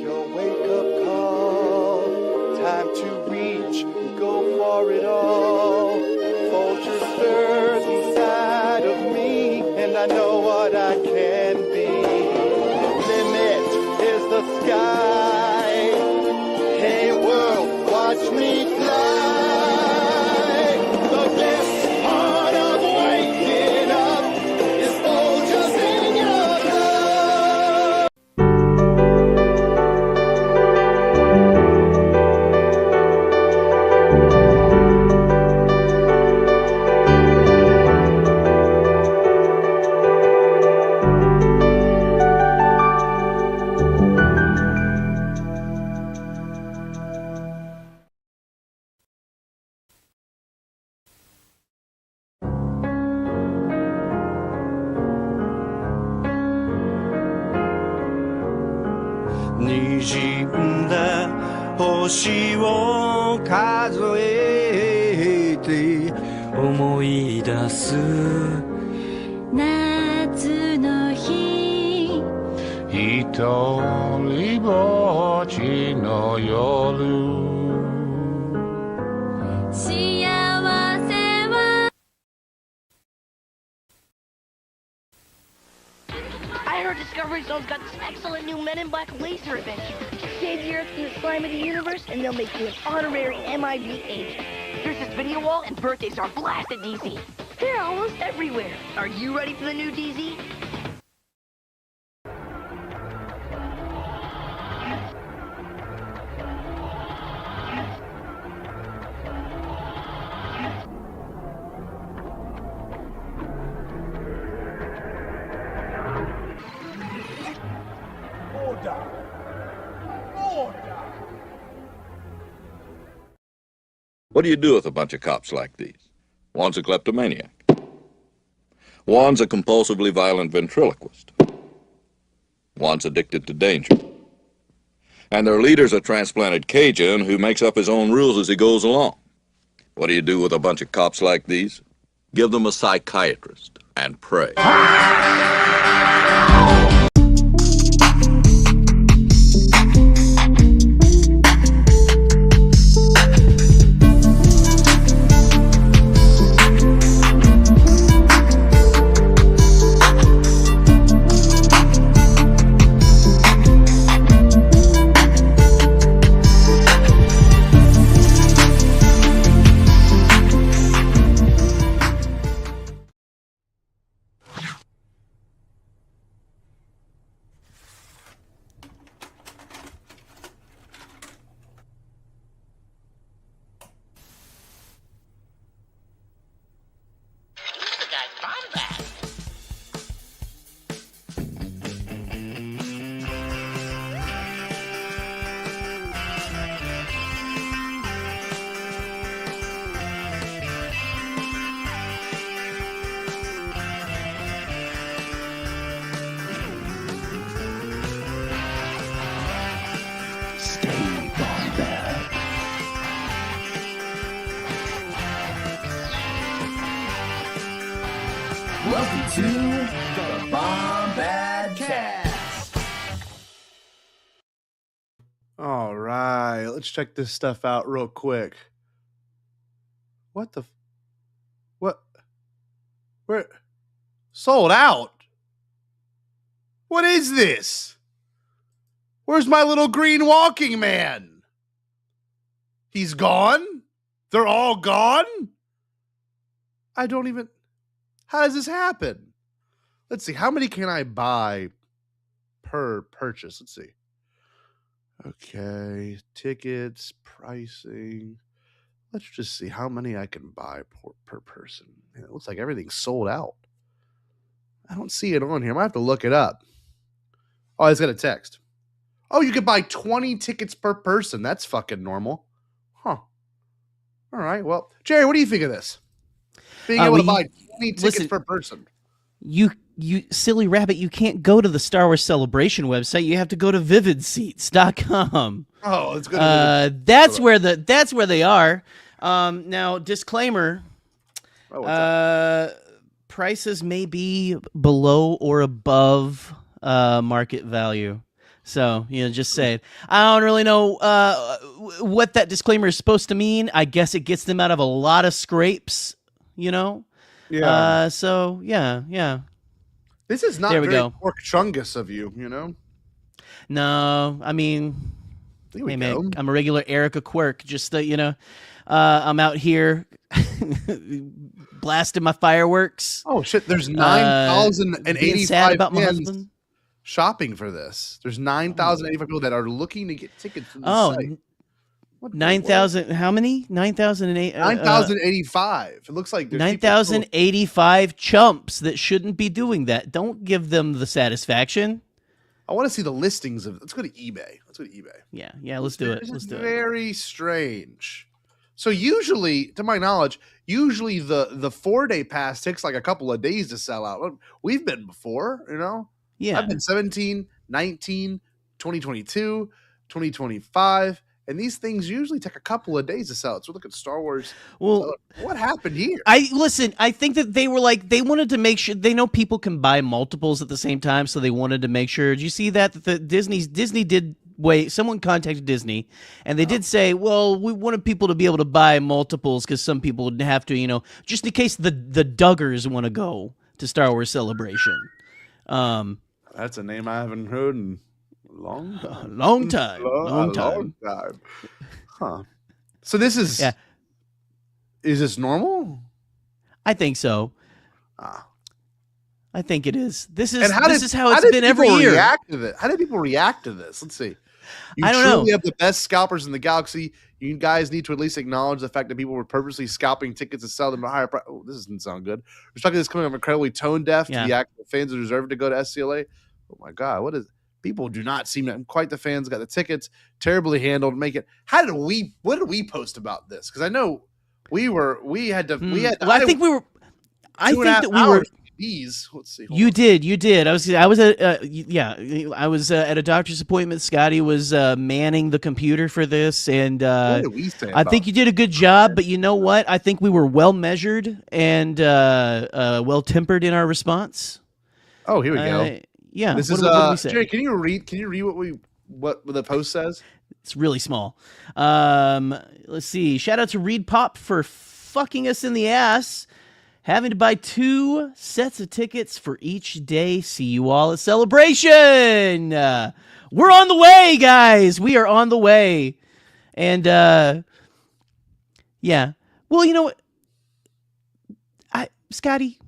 your wake-up call. Time to reach, go for it all. Vulture stirs inside of me, and I know what I can be. Limit is the sky. Hey world, watch me fly. The best part of waking up is vultures in your blood.滲んだ星を数えて思い出す夏の日一人ぼっちの夜幸せは I heard Discovery Zone's got this excellent new Men in Black laser adventure. Save the Earth from the slime of the universe, and they'll make you an honorary MIB agent. Here's this video wall, and birthdays are blasted DZ. They're almost everywhere. Are you ready for the new DZ? What do you do with a bunch of cops like these? One's a kleptomaniac. One's a compulsively violent ventriloquist. One's addicted to danger. And their leader's a transplanted Cajun who makes up his own rules as he goes along. What do you do with a bunch of cops like these? Give them a psychiatrist and pray. Stay Bombad. Welcome to the Bombadcast. All right, let's check this stuff out real quick. What the? What? Where? Sold out? What is this? Where's my little green walking man? He's gone? They're all gone? I don't even... How does this happen? Let's see. How many can I buy per purchase? Let's see. Okay. Tickets, pricing. Let's just see how many I can buy per person. Man, it looks like everything's sold out. I don't see it on here. I might have to look it up. Oh, I just got a text. Oh, you could buy 20 tickets per person. That's fucking normal. Huh. All right. Well, Jerry, what do you think of this? Being able to buy 20 tickets per person. You silly rabbit, you can't go to the Star Wars Celebration website. You have to go to vividseats.com. Oh, it's good. That's where they are. Now, disclaimer. Prices may be below or above market value. So, just say it. I don't really know what that disclaimer is supposed to mean. I guess it gets them out of a lot of scrapes, Yeah. So, yeah. This is not There we very go. pork chungus of you, No, I mean, There we hey, go. man, I'm a regular Erica Quirk. Just, I'm out here blasting my fireworks. Oh, shit. There's being 9,085 sad about my fans husband. shopping for this. There's 9,085 people that are looking to get tickets to the Oh, site. What the 9,000. How many? 9,008. 9,085. It looks like there's people 9,085 chumps that shouldn't be doing that. Don't give them the satisfaction. I want to see the listings of. Let's go to eBay. Yeah. Let's do it. This Let's is do it. very strange. So usually, to my knowledge, the 4-day pass takes like a couple of days to sell out. We've been before, Yeah. I've been 17, 19, 2022, 2025. And these things usually take a couple of days to sell it. So look at Star Wars. Well, What happened here? I think that they were they wanted to make sure they know people can buy multiples at the same time, so they wanted to make sure. Did you see that the Disney did someone contacted Disney and they did say, well, we wanted people to be able to buy multiples because some people would have to, just in case the Duggars want to go to Star Wars Celebration. That's a name I haven't heard in a long time. Long time. Huh. So this is Is this normal? I think so. I think it is. This is how did it's been every people year. react to this? How did people react to this? Let's see. I don't know. We have the best scalpers in the galaxy. You guys need to at least acknowledge the fact that people were purposely scalping tickets to sell them at a higher price. Oh, this doesn't sound good. Respect this coming up incredibly tone deaf to the actual fans who deserve to go to SCLA. Oh my God, what is? People do not seem to quite the fans got the tickets terribly handled. What did we post about this? Because I know we had. I think that we were. These. Let's see. You did. I was at a doctor's appointment. Scotty was manning the computer for this, and What did we say I think you did a good job. But you know what? I think we were well measured and well tempered in our response. Oh, here we go. Yeah. This what is did we say? Jerry, can you read what the post says? It's really small. Let's see. Shout out to Reed Pop for fucking us in the ass. Having to buy 2 sets of tickets for each day. See you all at Celebration. We're on the way, guys. We are on the way. And, yeah. Well, you know what? Scotty,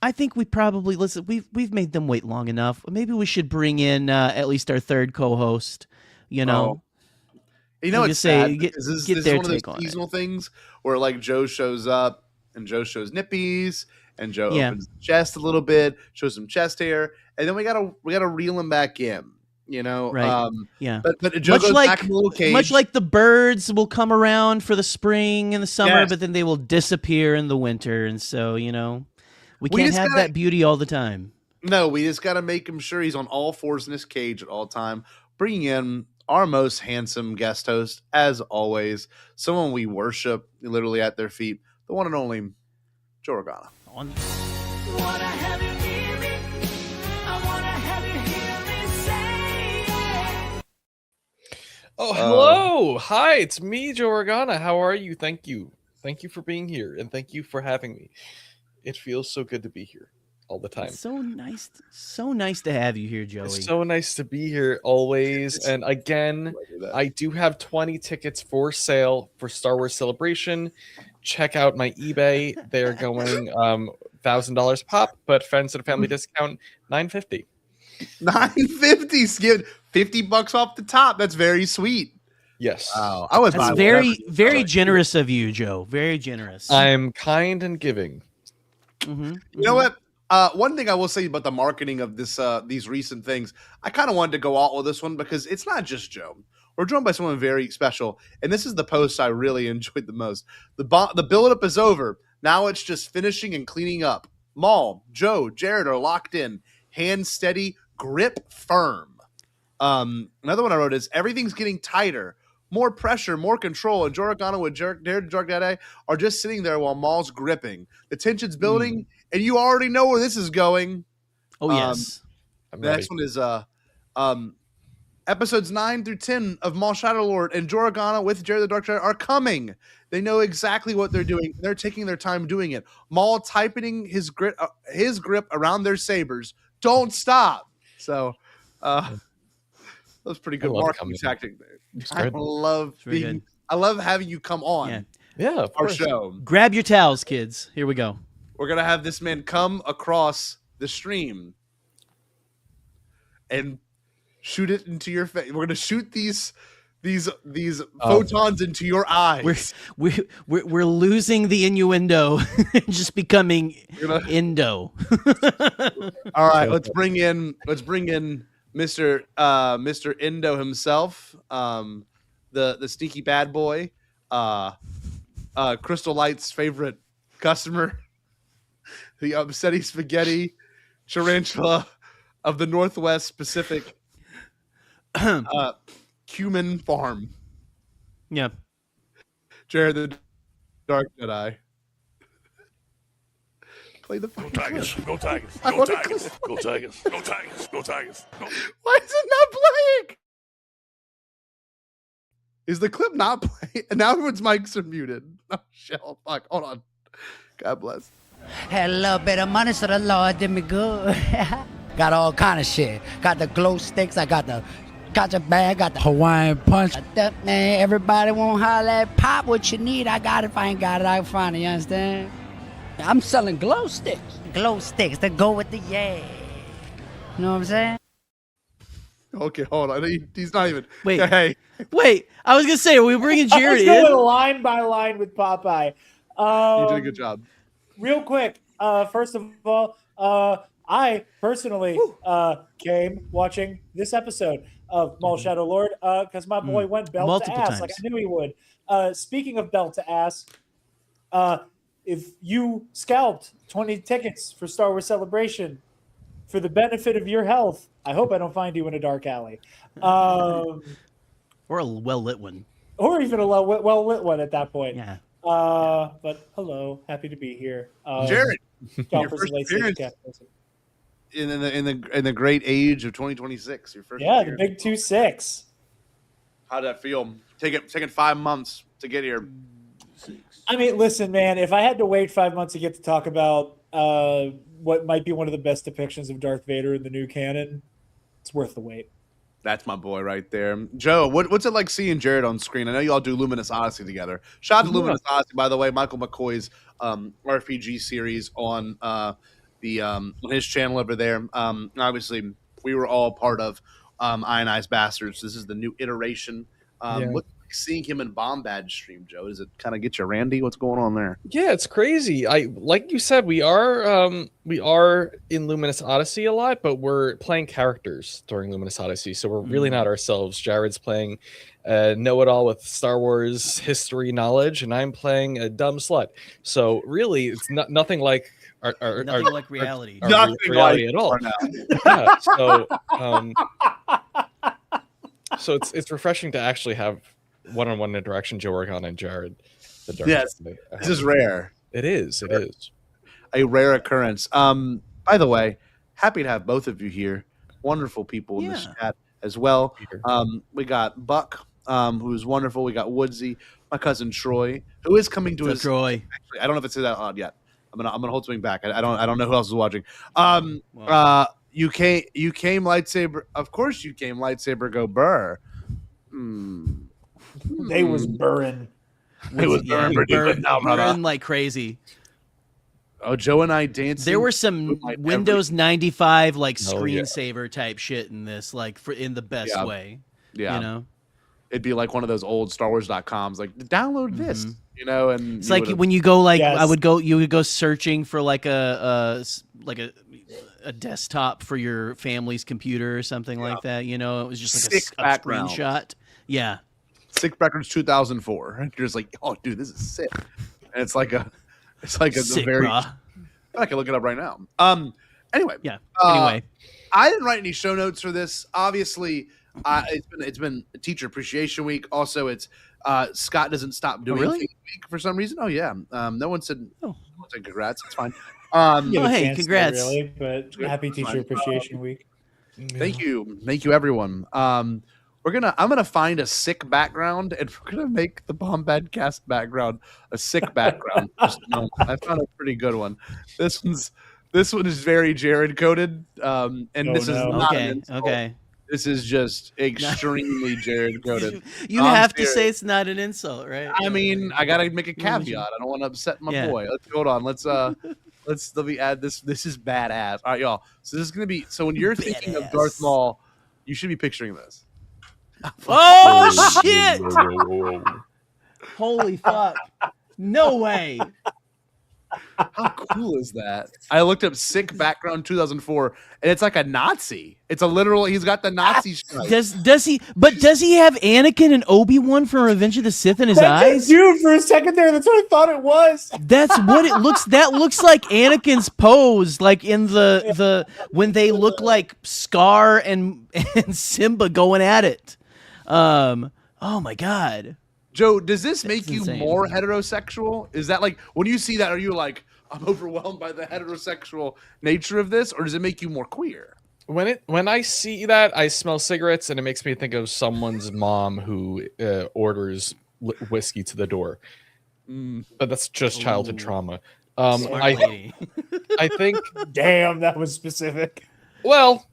I think we probably, listen, we've made them wait long enough. Maybe we should bring in at least our third co-host, It's sad. This is their one of take those on seasonal things where like Joe shows up and Joe shows nippies and Joe opens the chest a little bit, shows some chest hair, and then we gotta reel him back in. Right. But Joe goes back in the little cage. Much like the birds will come around for the spring and the summer, Yes. but then they will disappear in the winter, and so we can't have that beauty all the time. No, we just gotta make him sure he's on all fours in his cage at all time. Bringing in our most handsome guest host, as always, someone we worship literally at their feet, the one and only Joe Organa. Oh, hello. Hi, it's me, Joe Organa. How are you? Thank you. Thank you for being here, and thank you for having me. It feels so good to be here all the time. It's so nice to have you here, Joey. It's so nice to be here always. And again, I do have 20 tickets for sale for Star Wars Celebration. Check out my eBay. They're going $1,000 pop, but friends and family discount $950. $950, skip $50 off the top. That's very sweet. Yes. Wow. I would That's buy very generous of you, Joe. Very generous. I'm kind and giving. Mm-hmm. You know what? One thing I will say about the marketing of this, these recent things, I kind of wanted to go out with this one because it's not just Joe. We're joined by someone very special, and this is the post I really enjoyed the most. The build-up is over. Now it's just finishing and cleaning up. Maul, Joe, Jarod are locked in. Hand steady, grip firm. Another one I wrote is everything's getting tighter. More pressure, more control, and Jarod with Jarod the Dark Jedi are just sitting there while Maul's gripping. The tension's building, and you already know where this is going. Oh, yes. I'm The ready. next one is episodes 9 through 10 of Maul Shadow Lord and Joragana with Jarod the Dark Jedi are coming. They know exactly what they're doing. They're taking their time doing it. Maul tightening his grip around their sabers. Don't stop. So, that was pretty good love marketing coming. tactic. It's I good. love It's very being. good. I love having you come on Yeah. Yeah, of our course. show. Grab your towels, kids. Here we go. We're gonna have this man come across the stream and shoot it into your face. We're gonna shoot these photons into your eyes. We're losing the innuendo, and just becoming Indo. All right, let's bring in Mr. Indo himself, the sneaky bad boy, Crystal Light's favorite customer, the upsetty spaghetti tarantula of the Northwest Pacific cumin farm. Yeah. Jarod the Dark Jedi. Play the Go Tigers, go Tigers, I go wanna Tigers, go Tigers, go Tigers, go Tigers. Go. Why is it not playing? Is the clip not playing? And now everyone's mics are muted. Oh, shit. Oh, fuck. Hold on. God bless. Had a little bit of money, so the Lord did me good. Got all kind of shit. Got the glow sticks. I got the gotcha bag. Got the Hawaiian punch. Man, everybody won't holler at pop what you need. I got it. If I ain't got it, I can find it. You understand? I'm selling glow sticks. Glow sticks that go with the yeah. You know what I'm saying? Okay, hold on. He's not even. Wait. Hey. Wait, I was gonna say, are we bringing I Jarod was going in? line by line with Popeye. You did a good job. Real quick, first of all, I personally came watching this episode of Maul Shadow Lord because my boy went belt Multiple to ass times. like I knew he would. Speaking of belt to ass, if you scalped 20 tickets for Star Wars Celebration for the benefit of your health, I hope I don't find you in a dark alley. Or a well-lit one. Or even a well-lit one at that point. Yeah. But hello, happy to be here. Jarod, John your for first Lacey appearance Captain. in the great age of 2026. Your first Yeah, the appearance. big 2-6. How'd that feel? Taking 5 months to get here. I mean, listen, man, if I had to wait 5 months to get to talk about what might be one of the best depictions of Darth Vader in the new canon, it's worth the wait. That's my boy right there. Joe, what's it like seeing Jarod on screen? I know you all do Luminous Odyssey together. Shout out to Luminous Odyssey, by the way, Michael McCoy's RPG series on his channel over there. Obviously, we were all part of Ionized Bastards. This is the new iteration. What's it like seeing him in Bombad stream, Joe? Does it kind of get you randy? What's going on there? Yeah, it's crazy. Like you said, we are in Luminous Odyssey a lot, but we're playing characters during Luminous Odyssey, so we're really not ourselves. Jared's playing know-it-all with Star Wars history knowledge, and I'm playing a dumb slut. So really, it's nothing like Nothing like reality. Nothing reality like at all. Right Yeah, so it's refreshing to actually have one-on-one interaction, Joe Oregon and Jarod the Dark Yes, Jedi. this is rare. It is. A rare occurrence. By the way, happy to have both of you here. Wonderful people in the chat as well. We got Buck, who's wonderful. We got Woodsy, my cousin Troy, who is coming to us. Troy. Actually, I don't know if it's that odd yet. I'm gonna hold something back. I don't know who else is watching. You came lightsaber. Of course you came lightsaber. Go burr. They was burring. It was burn pretty good now, brother. Burn like crazy. Oh, Joe and I dancing. There were some Windows 95 like Oh, yeah. screensaver type shit in this, like in the best way. Yeah. You know? It'd be like one of those old StarWars.coms, like download this, you know, and It's you like would've- when you go like Yes. you would go searching for like a desktop for your family's computer or something like that. You know, it was just like Sick a background. screenshot. Yeah. Sick Records 2004. And you're just like, oh, dude, this is sick. And it's like a Sick, very. brah. I can look it up right now. Anyway. Yeah. Anyway. I didn't write any show notes for this. Obviously, it's been Teacher Appreciation Week. Also, it's Scott doesn't stop doing really? things week for some reason. Oh yeah. No one said. Oh. No one said congrats. It's fine. Give a hey, chance to, congrats. Really, but happy Teacher Appreciation Week. Thank you, everyone. I'm gonna find a sick background, and we're gonna make the Bombadcast background a sick background. I found a pretty good one. This one is very Jared coded, and this is not an insult. Okay. This is just extremely Jared coded. You have to say it's not an insult, right? I mean, I gotta make a caveat. I don't want to upset my boy. Hold on. Let me add this. This is badass. All right, y'all. So this is gonna be. So when you're thinking of Darth Maul, you should be picturing this. Oh shit! Holy fuck! No way! How cool is that? I looked up sick background 2004, and it's like a Nazi. It's a literal. He's got the Nazi stripe. Does he? But does he have Anakin and Obi-Wan from Revenge of the Sith in his eyes? Dude, for a second there, that's what I thought it was. That's what it looks. That looks like Anakin's pose, like in the when they look like Scar and Simba going at it. Oh my god. Joe, does this make you more heterosexual? Is that like when you see that, are you like, I'm overwhelmed by the heterosexual nature of this, or does it make you more queer? When I see that, I smell cigarettes, and it makes me think of someone's mom who orders whiskey to the door. But that's just childhood trauma. I think. Damn, that was specific. Well,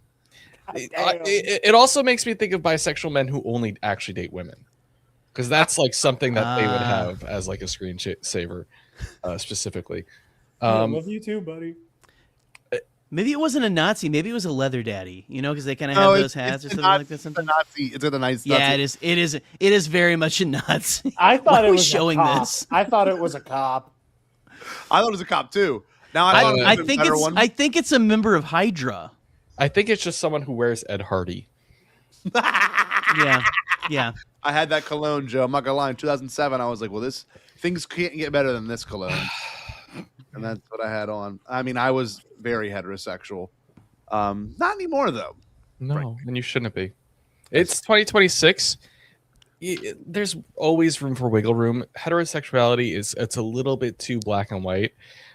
it also makes me think of bisexual men who only actually date women. Because that's like something that they would have as like a screensaver, specifically. I love you too, buddy. Maybe it wasn't a Nazi. Maybe it was a leather daddy. You know, because they kind of have those hats or something like that. It's a Nazi. It's a nice. Yeah, Nazi. it is very much a Nazi. I thought it was showing a cop. this. I thought it was a cop. I thought it was a cop too. Now I think it's a member of Hydra. I think it's just someone who wears Ed Hardy. Yeah. I had that cologne, Joe. I'm not gonna lie. In 2007, I was like, "Well, things can't get better than this cologne," and that's what I had on. I mean, I was very heterosexual. Not anymore, though. No, and you shouldn't be. It's 2026. There's always room for wiggle room. Heterosexuality it's a little bit too black and white.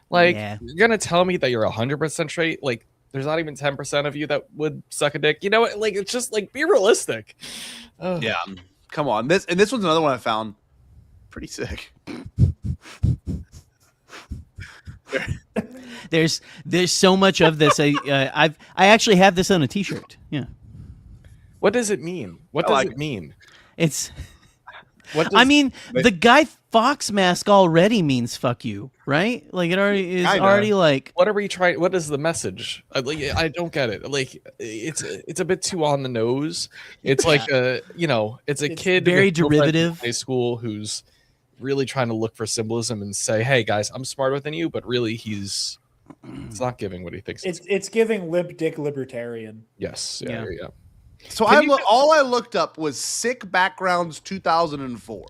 Like you're gonna tell me that you're 100% straight? Like there's not even 10% of you that would suck a dick. You know, like it's just like be realistic. Yeah. Come on, this one's another one I found pretty sick. There's so much of this. I actually have this on a T-shirt. Yeah. What does it mean? What does it mean? It's. The Guy Fawkes mask already means "fuck you," right? Like it already is already like. What are we trying? What is the message? I don't get it. Like it's a bit too on the nose. It's like it's a kid very derivative high school who's really trying to look for symbolism and say, "Hey guys, I'm smarter than you," but really it's not giving what he thinks. It's giving limp dick libertarian. Yes. Yeah. So all I looked up was sick backgrounds 2004,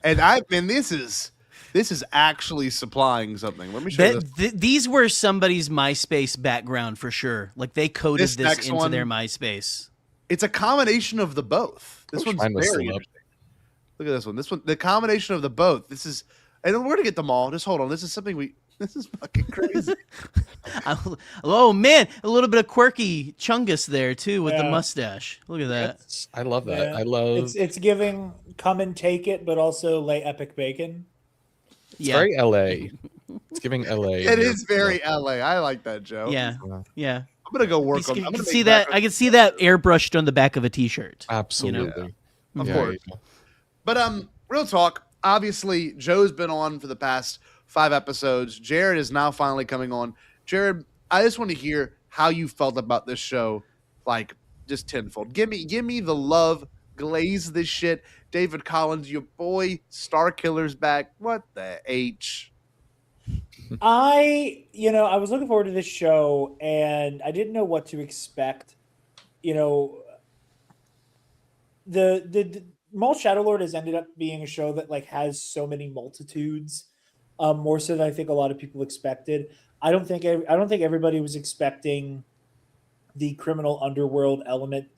and this is actually supplying something. Let me show you this. These were somebody's MySpace background for sure. Like they coded this into their MySpace. It's a combination of the both. This one's very interesting. Look at this one. This one, the combination of the both. This is, and we're gonna get them all. Just hold on. This is something This is fucking crazy. Oh man, a little bit of quirky Chungus there too with the mustache. Look at that. I love that. Yeah. I love. It's giving come and take it, but also lay epic bacon. It's very LA. It's giving LA. It is very LA. I like that, Joe. Yeah. I'm gonna go work on. I can see that. I can see that airbrushed on the back of a T-shirt. Absolutely. Of course. But real talk. Obviously, Joe's been on for the past 5 episodes. Jared is now finally coming on. Jared, I just want to hear how you felt about this show, like just tenfold. Give me the love, glaze this shit. David Collins, your boy, Star Killer's back. What the H? I was looking forward to this show, and I didn't know what to expect. The Maul Shadowlord has ended up being a show that like has so many multitudes, more so than I think a lot of people expected. I don't think everybody was expecting the criminal underworld element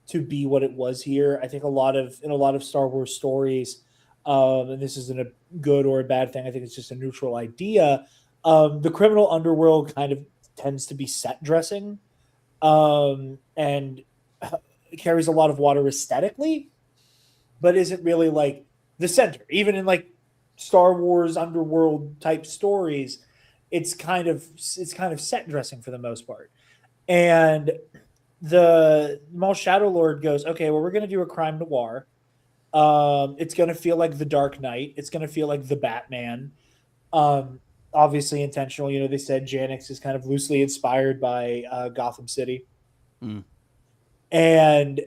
to be what it was here. I think in a lot of Star Wars stories, and this isn't a good or a bad thing. I think it's just a neutral idea. The criminal underworld kind of tends to be set dressing. and carries a lot of water aesthetically, but isn't really like the center. Even in like Star Wars underworld type stories, it's kind of set dressing for the most part. And the Maul Shadow Lord goes, okay, well, we're going to do a crime noir. It's going to feel like The Dark Knight. It's going to feel like The Batman. Obviously intentional. You know, they said Janix is kind of loosely inspired by Gotham City. And,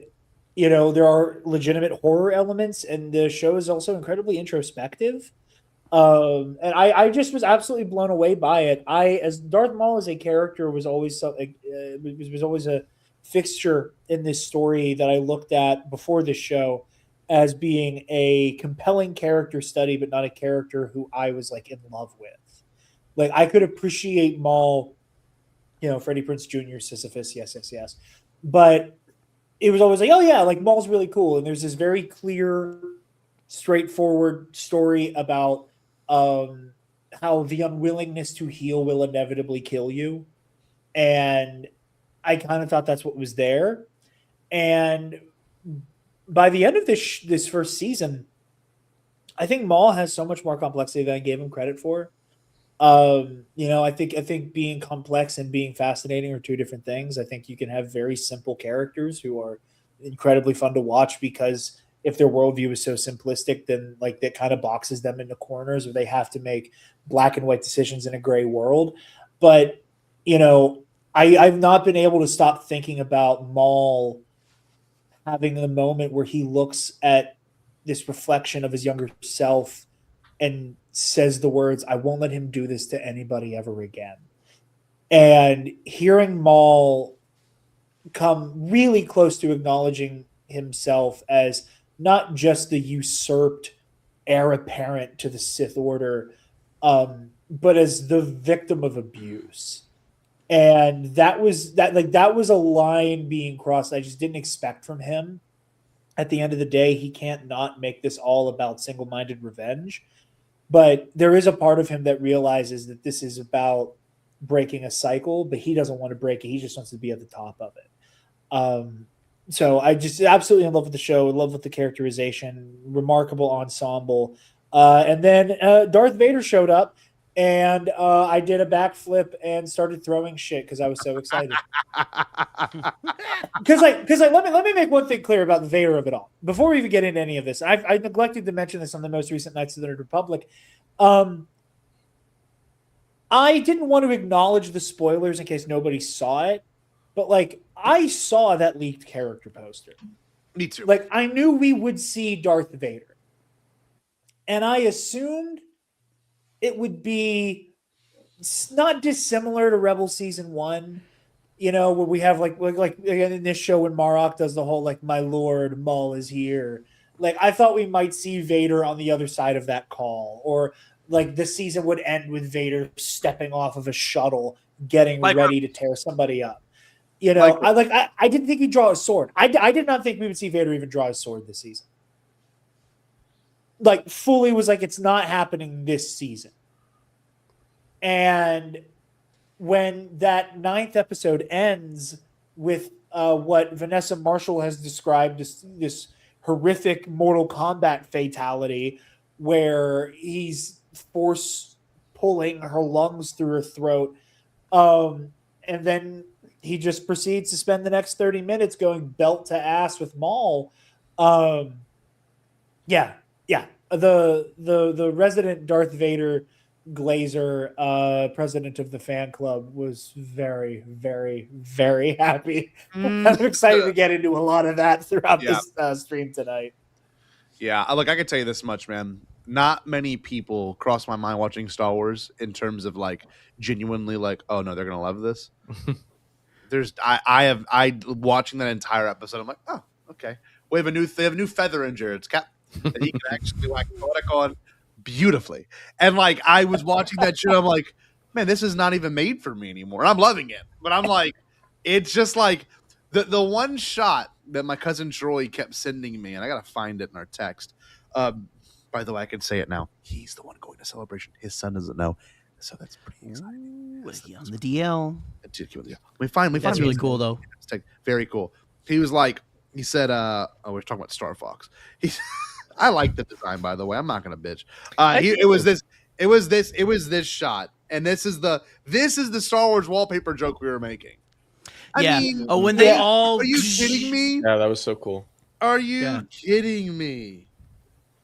you know, there are legitimate horror elements, and the show is also incredibly introspective. And I just was absolutely blown away by it. As Darth Maul as a character was always something, was always a fixture in this story that I looked at before this show as being a compelling character study, but not a character who I was like in love with. Like I could appreciate Maul, you know, Freddie Prinze Jr., Sisyphus, yes. But it was always like, oh yeah, like Maul's really cool. And there's this very clear, straightforward story about how the unwillingness to heal will inevitably kill you. And I kind of thought that's what was there. And by the end of this first season, I think Maul has so much more complexity than I gave him credit for. You know, I think being complex and being fascinating are two different things. I think you can have very simple characters who are incredibly fun to watch because if their worldview is so simplistic, then like that kind of boxes them into corners, or they have to make black and white decisions in a gray world. But you know, I've not been able to stop thinking about Maul having the moment where he looks at this reflection of his younger self and says the words, "I won't let him do this to anybody ever again." And hearing Maul come really close to acknowledging himself as not just the usurped heir apparent to the Sith Order, but as the victim of abuse. And that was a line being crossed I just didn't expect from him. At the end of the day, he can't not make this all about single-minded revenge. But there is a part of him that realizes that this is about breaking a cycle, but he doesn't want to break it. He just wants to be at the top of it. So I just absolutely in love with the show, in love with the characterization, remarkable ensemble. And then Darth Vader showed up, and I did a backflip and started throwing shit because I was so excited. Because let me make one thing clear about the Vader of it all before we even get into any of this. I neglected to mention this on the most recent Knights of the Nerd Republic. I didn't want to acknowledge the spoilers in case nobody saw it, but like I saw that leaked character poster. Me too. Like I knew we would see Darth Vader, and I assumed it would be not dissimilar to Rebel Season 1, you know, where we have like in this show when Marok does the whole like, "My Lord, Maul is here." Like I thought we might see Vader on the other side of that call, or like the season would end with Vader stepping off of a shuttle, getting ready to tear somebody up. You know, I didn't think he'd draw a sword. I did not think we would see Vader even draw a sword this season. Like fully was like, it's not happening this season. And when that 9th episode ends with what Vanessa Marshall has described as this horrific Mortal Kombat fatality, where he's force pulling her lungs through her throat, and then he just proceeds to spend the next 30 minutes going belt to ass with Maul. The resident Darth Vader Glazer, president of the fan club, was very, very, very happy. I'm excited to get into a lot of that throughout this stream tonight. Yeah, I can tell you this much, man. Not many people cross my mind watching Star Wars in terms of like genuinely like, oh no, they're gonna love this. I watching that entire episode, I'm like, oh, okay. They have a new feather in Jared's cap that he can actually like poetic on beautifully. And like I was watching that shit, I'm like, man, this is not even made for me anymore. And I'm loving it. But I'm like, it's just like the one shot that my cousin Troy kept sending me, and I gotta find it in our text. By the way, I can say it now. He's the one going to Celebration. His son doesn't know. So that's pretty exciting. Ooh, on the DL. We finally That's really cool, though. Very cool. He was like, he said, we're talking about Star Fox. I like the design, by the way. I'm not gonna bitch. It was this shot, and this is the Star Wars wallpaper joke we were making. I mean, when they all, are you kidding me? Yeah, that was so cool. Are you kidding me?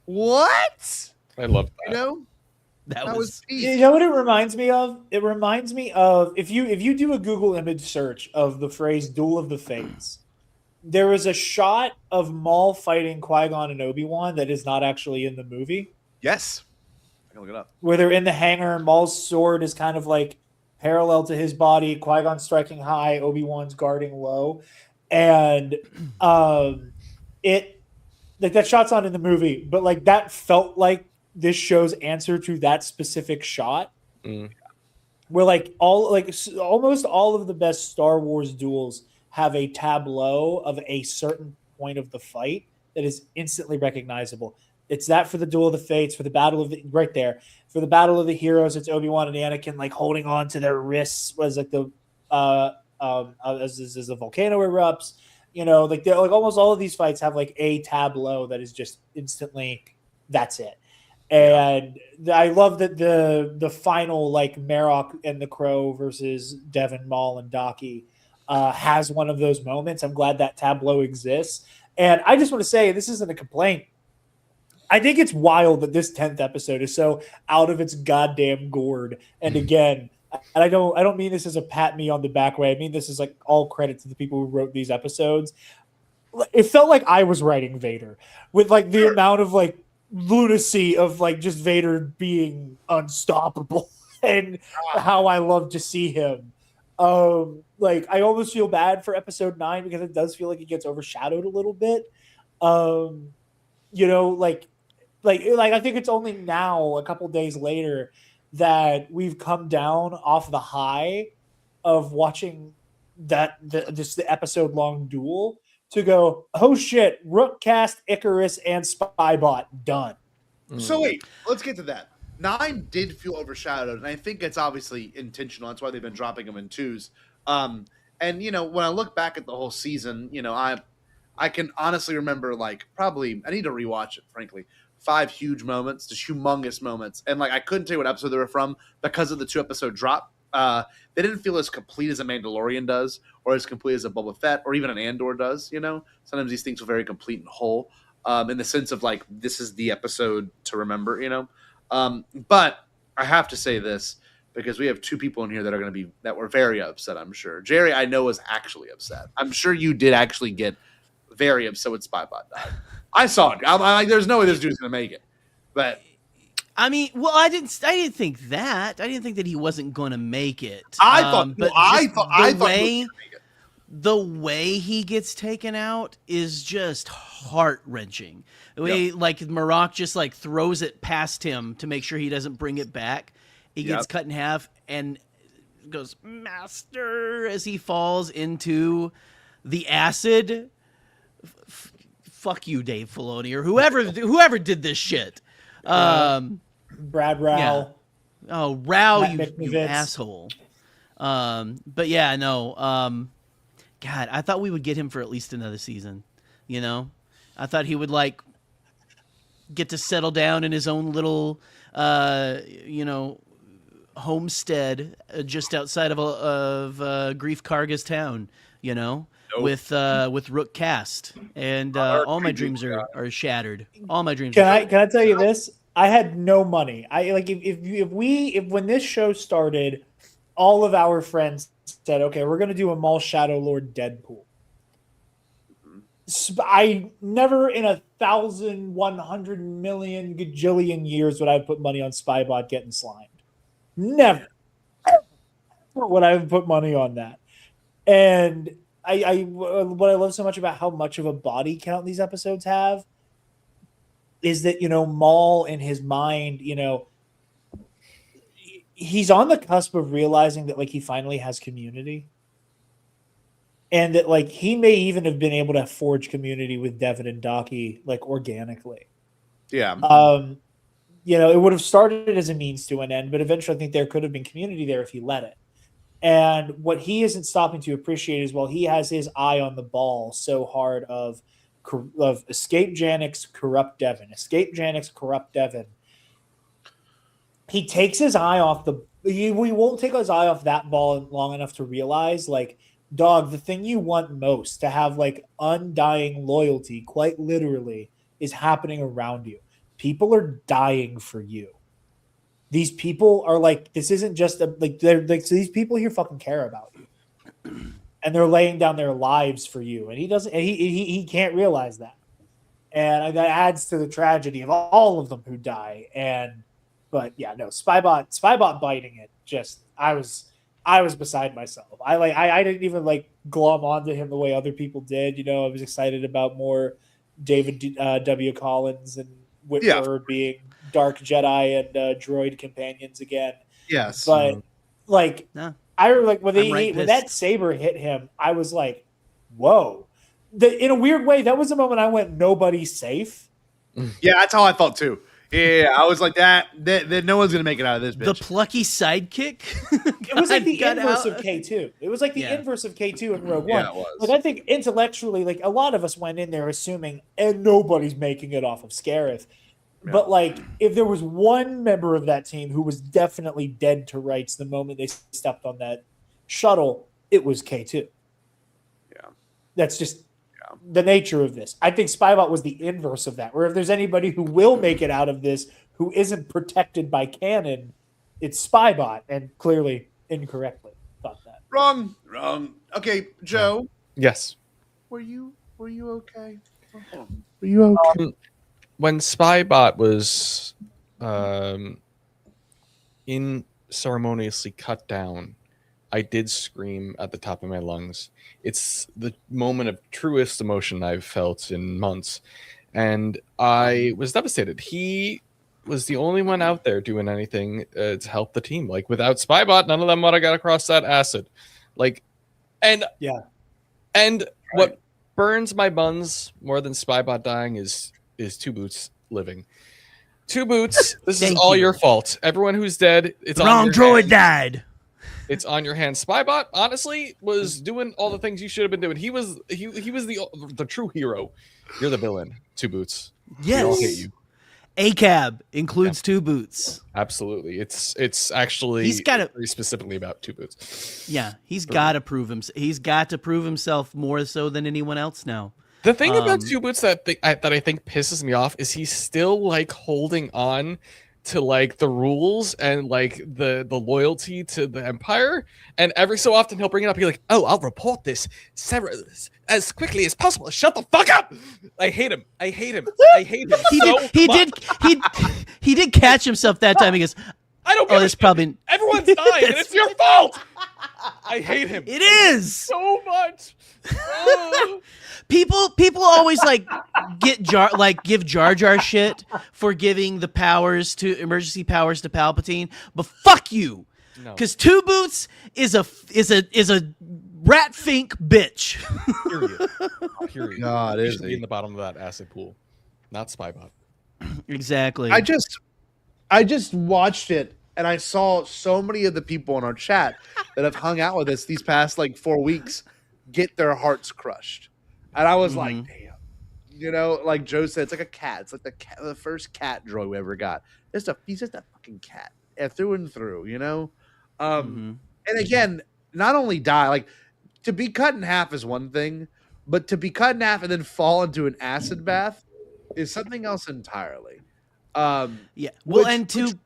What? I love that. You know, that was you know what it reminds me of? It reminds me of if you do a Google image search of the phrase "Duel of the Fates," there was a shot of Maul fighting Qui-Gon and Obi-Wan that is not actually in the movie. Yes, I can look it up. Where they're in the hangar, Maul's sword is kind of like parallel to his body, Qui-Gon striking high, Obi-Wan's guarding low, and it like that shot's not in the movie, but like that felt like this show's answer to that specific shot. Where like almost all of the best Star Wars duels have a tableau of a certain point of the fight that is instantly recognizable. It's that for the Duel of the Fates, for the Battle of the right there. For the Battle of the Heroes, it's Obi-Wan and Anakin like holding on to their wrists as like the as the volcano erupts. You know, like they're like almost all of these fights have like a tableau that is just instantly that's it. And I love that the final like Marok and the Crow versus Devin, Maul, and Daki has one of those moments. I'm glad that tableau exists. And I just want to say, this isn't a complaint. I think it's wild that this 10th episode is so out of its goddamn gourd. And again, and I don't mean this as a pat me on the back way. I mean this is like all credit to the people who wrote these episodes. It felt like I was writing Vader with like the amount of like lunacy of like just Vader being unstoppable and how I love to see him. Like I almost feel bad for episode 9 because it does feel like it gets overshadowed a little bit. You know, like I think it's only now a couple days later that we've come down off the high of watching just the episode long duel to go, oh shit, Rookcast, Icarus, and Spybot done. So wait, let's get to that. 9 did feel overshadowed, and I think it's obviously intentional. That's why they've been dropping them in 2s. And you know, when I look back at the whole season, you know, I can honestly remember like probably I need to rewatch it, frankly. 5 huge moments, just humongous moments, and like I couldn't tell you what episode they were from because of the 2-episode drop. They didn't feel as complete as a Mandalorian does, or as complete as a Boba Fett, or even an Andor does. You know, sometimes these things feel very complete and whole, in the sense of like this is the episode to remember. You know, but I have to say this because we have 2 people in here that were very upset. I'm sure Jerry, I know, was actually upset. I'm sure you did actually get very upset when Spybot died. I saw it. I'm like, there's no way this dude's gonna make it. But I mean, well, I didn't think that. I didn't think that he wasn't going to make it. I thought the way he gets taken out is just heart wrenching. The way like Marok just like throws it past him to make sure he doesn't bring it back. He gets cut in half and goes master as he falls into the acid. Fuck you, Dave Filoni, or whoever did this shit. Brad Rao. Yeah. Oh, Rao, you asshole. But yeah, no. God, I thought we would get him for at least another season. You know, I thought he would like get to settle down in his own little, you know, homestead just outside of Grief Karga's town. You know. Nope. With Rookcast, and all my dreams are shattered. All my dreams. Can I tell you this? I had no money. I like if when this show started, all of our friends said, "Okay, we're going to do a Maul Shadow Lord Deadpool." I never in 1,100 million gajillion years would I put money on Spybot getting slimed. Never would I have put money on that, and. What I love so much about how much of a body count these episodes have is that, you know, Maul in his mind, you know, he's on the cusp of realizing that like he finally has community and that like he may even have been able to forge community with Devin and Daki like organically. Yeah. it would have started as a means to an end, but eventually I think there could have been community there if he let it. And what he isn't stopping to appreciate is, well, he has his eye on the ball so hard of Escape Janix, corrupt Devin. Escape Janix, corrupt Devin. He takes his eye off he won't take his eye off that ball long enough to realize, like, dog, the thing you want most, to have like undying loyalty, quite literally, is happening around you. People are dying for you. These people are like, this isn't just they're like, so these people here fucking care about you, and they're laying down their lives for you. And he doesn't, and he can't realize that, and that adds to the tragedy of all of them who die. But yeah, no, Spybot biting it. Just I was beside myself. I didn't even like glom onto him the way other people did. I was excited about more David W. Collins and Whitmer being Dark Jedi and droid companions again. Yes, but like I like when when that saber hit him, I was like, "Whoa!" In a weird way, that was the moment I went, "Nobody's safe." Yeah, that's how I felt too. Yeah, I was like that no one's gonna make it out of this bitch. The plucky sidekick. It was like the inverse of K2. It was like the inverse of K2 in Rogue One. Yeah, it was. Like, I think intellectually, like, a lot of us went in there assuming, and nobody's making it off of Scarif. Yeah. But like, if there was one member of that team who was definitely dead to rights the moment they stepped on that shuttle, it was K2. Yeah, that's just the nature of this. I think Spybot was the inverse of that, where if there's anybody who will make it out of this who isn't protected by canon, it's Spybot, and clearly incorrectly thought that. Wrong. Okay, Joe. Yes. Were you okay? Were you okay? When Spybot was unceremoniously cut down, I did scream at the top of my lungs. It's the moment of truest emotion I've felt in months. And I was devastated. He was the only one out there doing anything to help the team. Like, without Spybot, none of them would have got across that acid. Like, and what burns my buns more than Spybot dying is Two Boots living. Two Boots, this is all your fault. Everyone who's dead, it's wrong on your droid hands. died. It's on your hands. Spybot, honestly, was doing all the things you should have been doing. He was the true hero. You're the villain. Two Boots. Yes. We all hate you. ACAB includes Two Boots. Absolutely. It's actually very specifically about Two Boots. Yeah, he's got to prove himself. He's got to prove himself more so than anyone else now. The thing about Two Boots that I think pisses me off is he's still like holding on to like the rules and like the loyalty to the Empire, and every so often he'll bring it up. He's like, "Oh, I'll report this as quickly as possible." Shut the fuck up! I hate him. He did catch himself that time. He goes, "I don't. There's probably everyone's dying, and it's your fault." I hate him. It is so much. People always like give Jar Jar shit for giving the emergency powers to Palpatine, but fuck you, because Two Boots is a rat fink bitch. Period. God, he is should be in the bottom of that acid pool, not Spybot. Exactly. I just watched it, and I saw so many of the people in our chat that have hung out with us these past like 4 weeks get their hearts crushed. And I was like, damn. Like Joe said, it's like a cat. It's like the first cat droid we ever got. He's just a fucking cat. Through and through, And again, not only die, like, to be cut in half is one thing, but to be cut in half and then fall into an acid bath is something else entirely. Yeah. Well, and to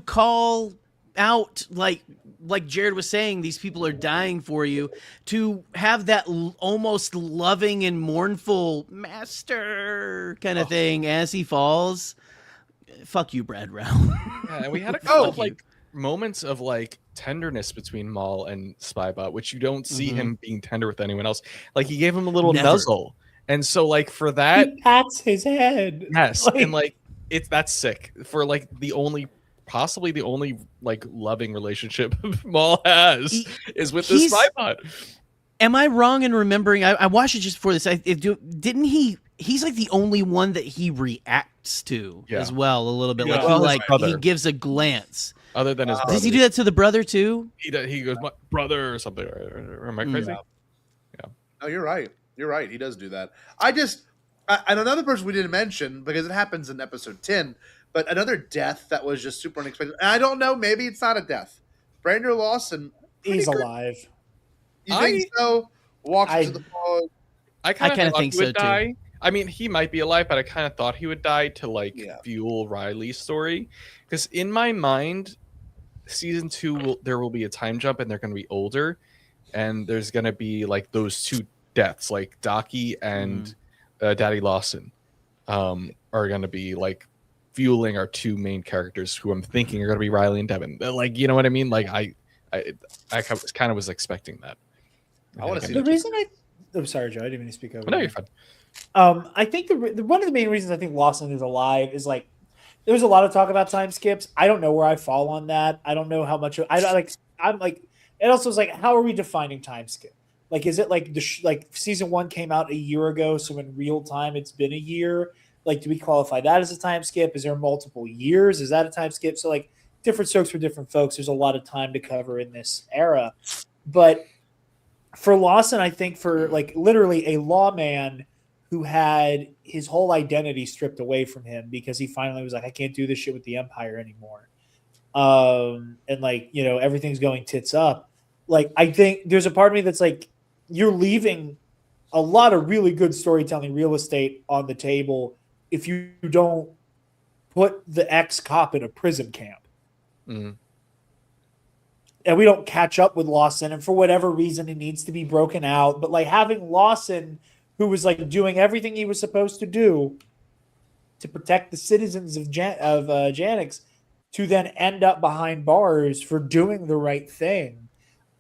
call out like Jared was saying, these people are dying for you, to have that almost loving and mournful master kind of thing as he falls. Fuck you, Brad Rao. Yeah, and we had a couple of like moments of like tenderness between Maul and Spybot, which you don't see him being tender with anyone else. Like, he gave him a little nuzzle, and so like for that, he pats his head. Yes, and like that's sick for like possibly the only like loving relationship Maul has is with this Spybot. Am I wrong in remembering? I watched it just before this. Didn't he he's like the only one that he reacts to as well a little bit. Yeah. Like he gives a glance. Other than his brother. Does he do that to the brother too? He goes, my brother or something. Or am I crazy? Yeah. No, you're right. You're right. He does do that. And another person we didn't mention, because it happens in episode 10, but another death that was just super unexpected. And I don't know, maybe it's not a death. Brandon Lawson. He's alive. You think so? Walks into the fog. I kind of think he would so die. too. I mean, he might be alive, but I kind of thought he would die to fuel Riley's story. Because in my mind, season 2 there will be a time jump, and they're going to be older, and there's going to be like those two deaths, like Daki and Daddy Lawson, are going to be like fueling our two main characters, who I'm thinking are going to be Riley and Devin. Like, you know what I mean? Like I kind of was expecting that. I want to see the reason I'm sorry, Joe. I didn't mean to speak over. No, you're fine. I think one of the main reasons I think Lawson is alive is like there's a lot of talk about time skips. I don't know where I fall on that. I don't know how much I'm like. It also is like, how are we defining time skip? Like, is it like like season 1 came out a year ago, so in real time it's been a year? Like, do we qualify that as a time skip? Is there multiple years? Is that a time skip? So like different strokes for different folks. There's a lot of time to cover in this era, but for Lawson, I think for like literally a lawman who had his whole identity stripped away from him because he finally was like, I can't do this shit with the Empire anymore. And like, you know, everything's going tits up. Like, I think there's a part of me that's like, you're leaving a lot of really good storytelling real estate on the table if you don't put the ex-cop in a prison camp. Mm. And we don't catch up with Lawson, and for whatever reason, it needs to be broken out. But like having Lawson, who was like doing everything he was supposed to do to protect the citizens of Janix, to then end up behind bars for doing the right thing.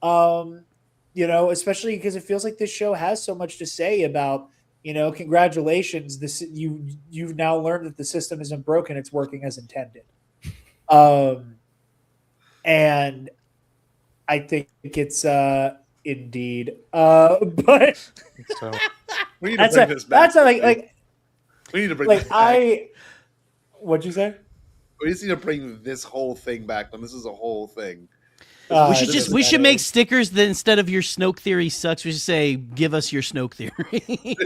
You know, especially because it feels like this show has so much to say about, you know, congratulations, you've now learned that the system isn't broken; it's working as intended. And I think it's indeed, but so we need to bring this back. That's like we need to bring like this back. What'd you say? We just need to bring this whole thing back. And this is a whole thing. We should make stickers that instead of your Snoke theory sucks, we should say, give us your Snoke theory.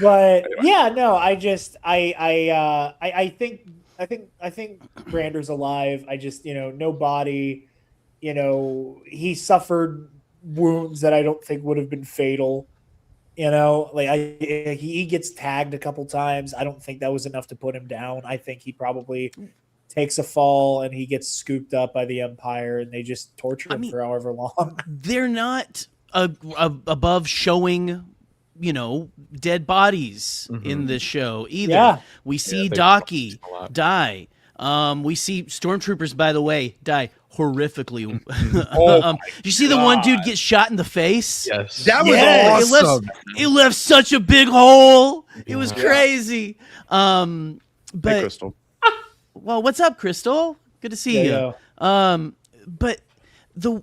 But yeah, no, I think Brander's alive. I just, you know, no body, you know, he suffered wounds that I don't think would have been fatal. You know, like he gets tagged a couple times. I don't think that was enough to put him down. I think he probably takes a fall and he gets scooped up by the Empire and they just torture him for however long. They're not above showing, you know, dead bodies in this show either. Yeah. We see Daki die. We see stormtroopers, by the way, die horrifically. You see the one dude get shot in the face? Yes. That was awesome. It left such a big hole. It was crazy. But hey, Crystal. Well, what's up, Crystal? Good to see you. But the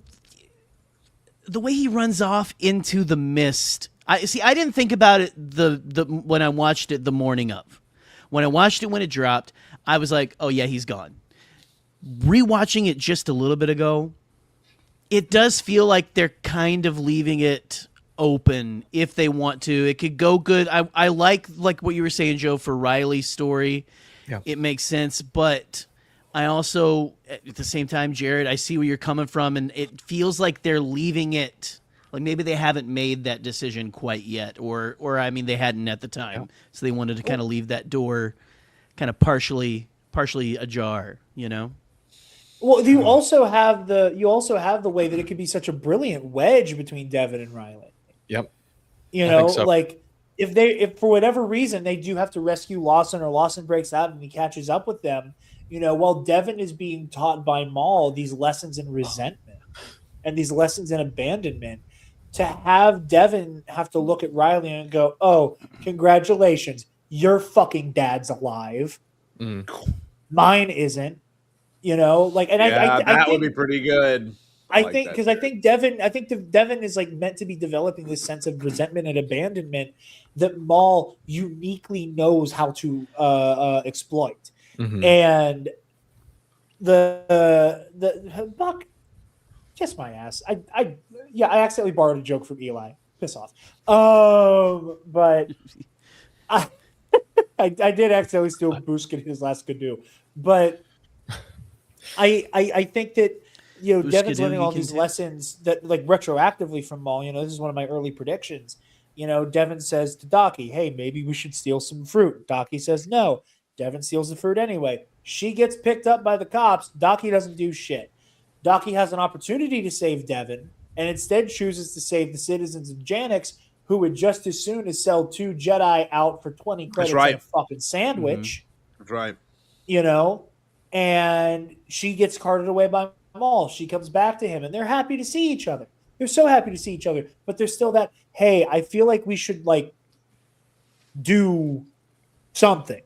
way he runs off into the mist. I didn't think about it when I watched it the morning of. When I watched it when it dropped, I was like, oh yeah, he's gone. Rewatching it just a little bit ago, it does feel like they're kind of leaving it open if they want to. It could go good. I like what you were saying, Joe, for Riley's story. Yeah. It makes sense, but I also, at the same time, Jared, I see where you're coming from, and it feels like they're leaving it, like maybe they haven't made that decision quite yet, or I mean, they hadn't at the time, so they wanted to kind of leave that door kind of partially ajar, you know? Well, you also have the way that it could be such a brilliant wedge between Devin and Riley. Yep. You know, like if for whatever reason they do have to rescue Lawson, or Lawson breaks out and he catches up with them, you know, while Devin is being taught by Maul these lessons in resentment and these lessons in abandonment, to have Devin have to look at Riley and go, oh, congratulations, your fucking dad's alive. Mine isn't. You know, like, and that I would be pretty good. I like think that because I think Devin is like meant to be developing this sense of resentment and abandonment that Maul uniquely knows how to exploit. Mhm. And the Buck, kiss my ass. I accidentally borrowed a joke from Eli. Piss off. But I did accidentally steal Buskin his last canoe. But I think that Devin's learning all these lessons that like retroactively from Maul. This is one of my early predictions. Devin says to Docky, "Hey, maybe we should steal some fruit." Docky says no. Devin steals the fruit anyway. She gets picked up by the cops. Docky doesn't do shit. Docky has an opportunity to save Devin and instead chooses to save the citizens of Janix, who would just as soon as sell 2 Jedi out for 20 credits right. and a fucking sandwich. That's right. And she gets carted away by Maul. She comes back to him, and they're happy to see each other. They're so happy to see each other, but there's still that, hey, I feel like we should like do something.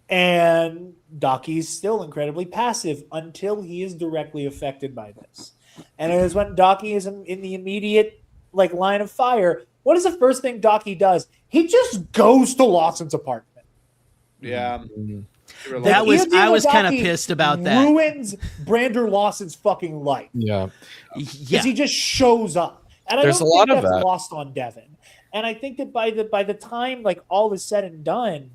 And Docky's still incredibly passive until he is directly affected by this. And it is when Docky is in the immediate like line of fire. What is the first thing Docky does? He just goes to Lawson's apartment. Yeah. I was kind of pissed about that. Ruins Brander Lawson's fucking life. Yeah. Because he just shows up. And There's I don't a lot think of that's that. lost on Devin. And I think that by the time like all is said and done,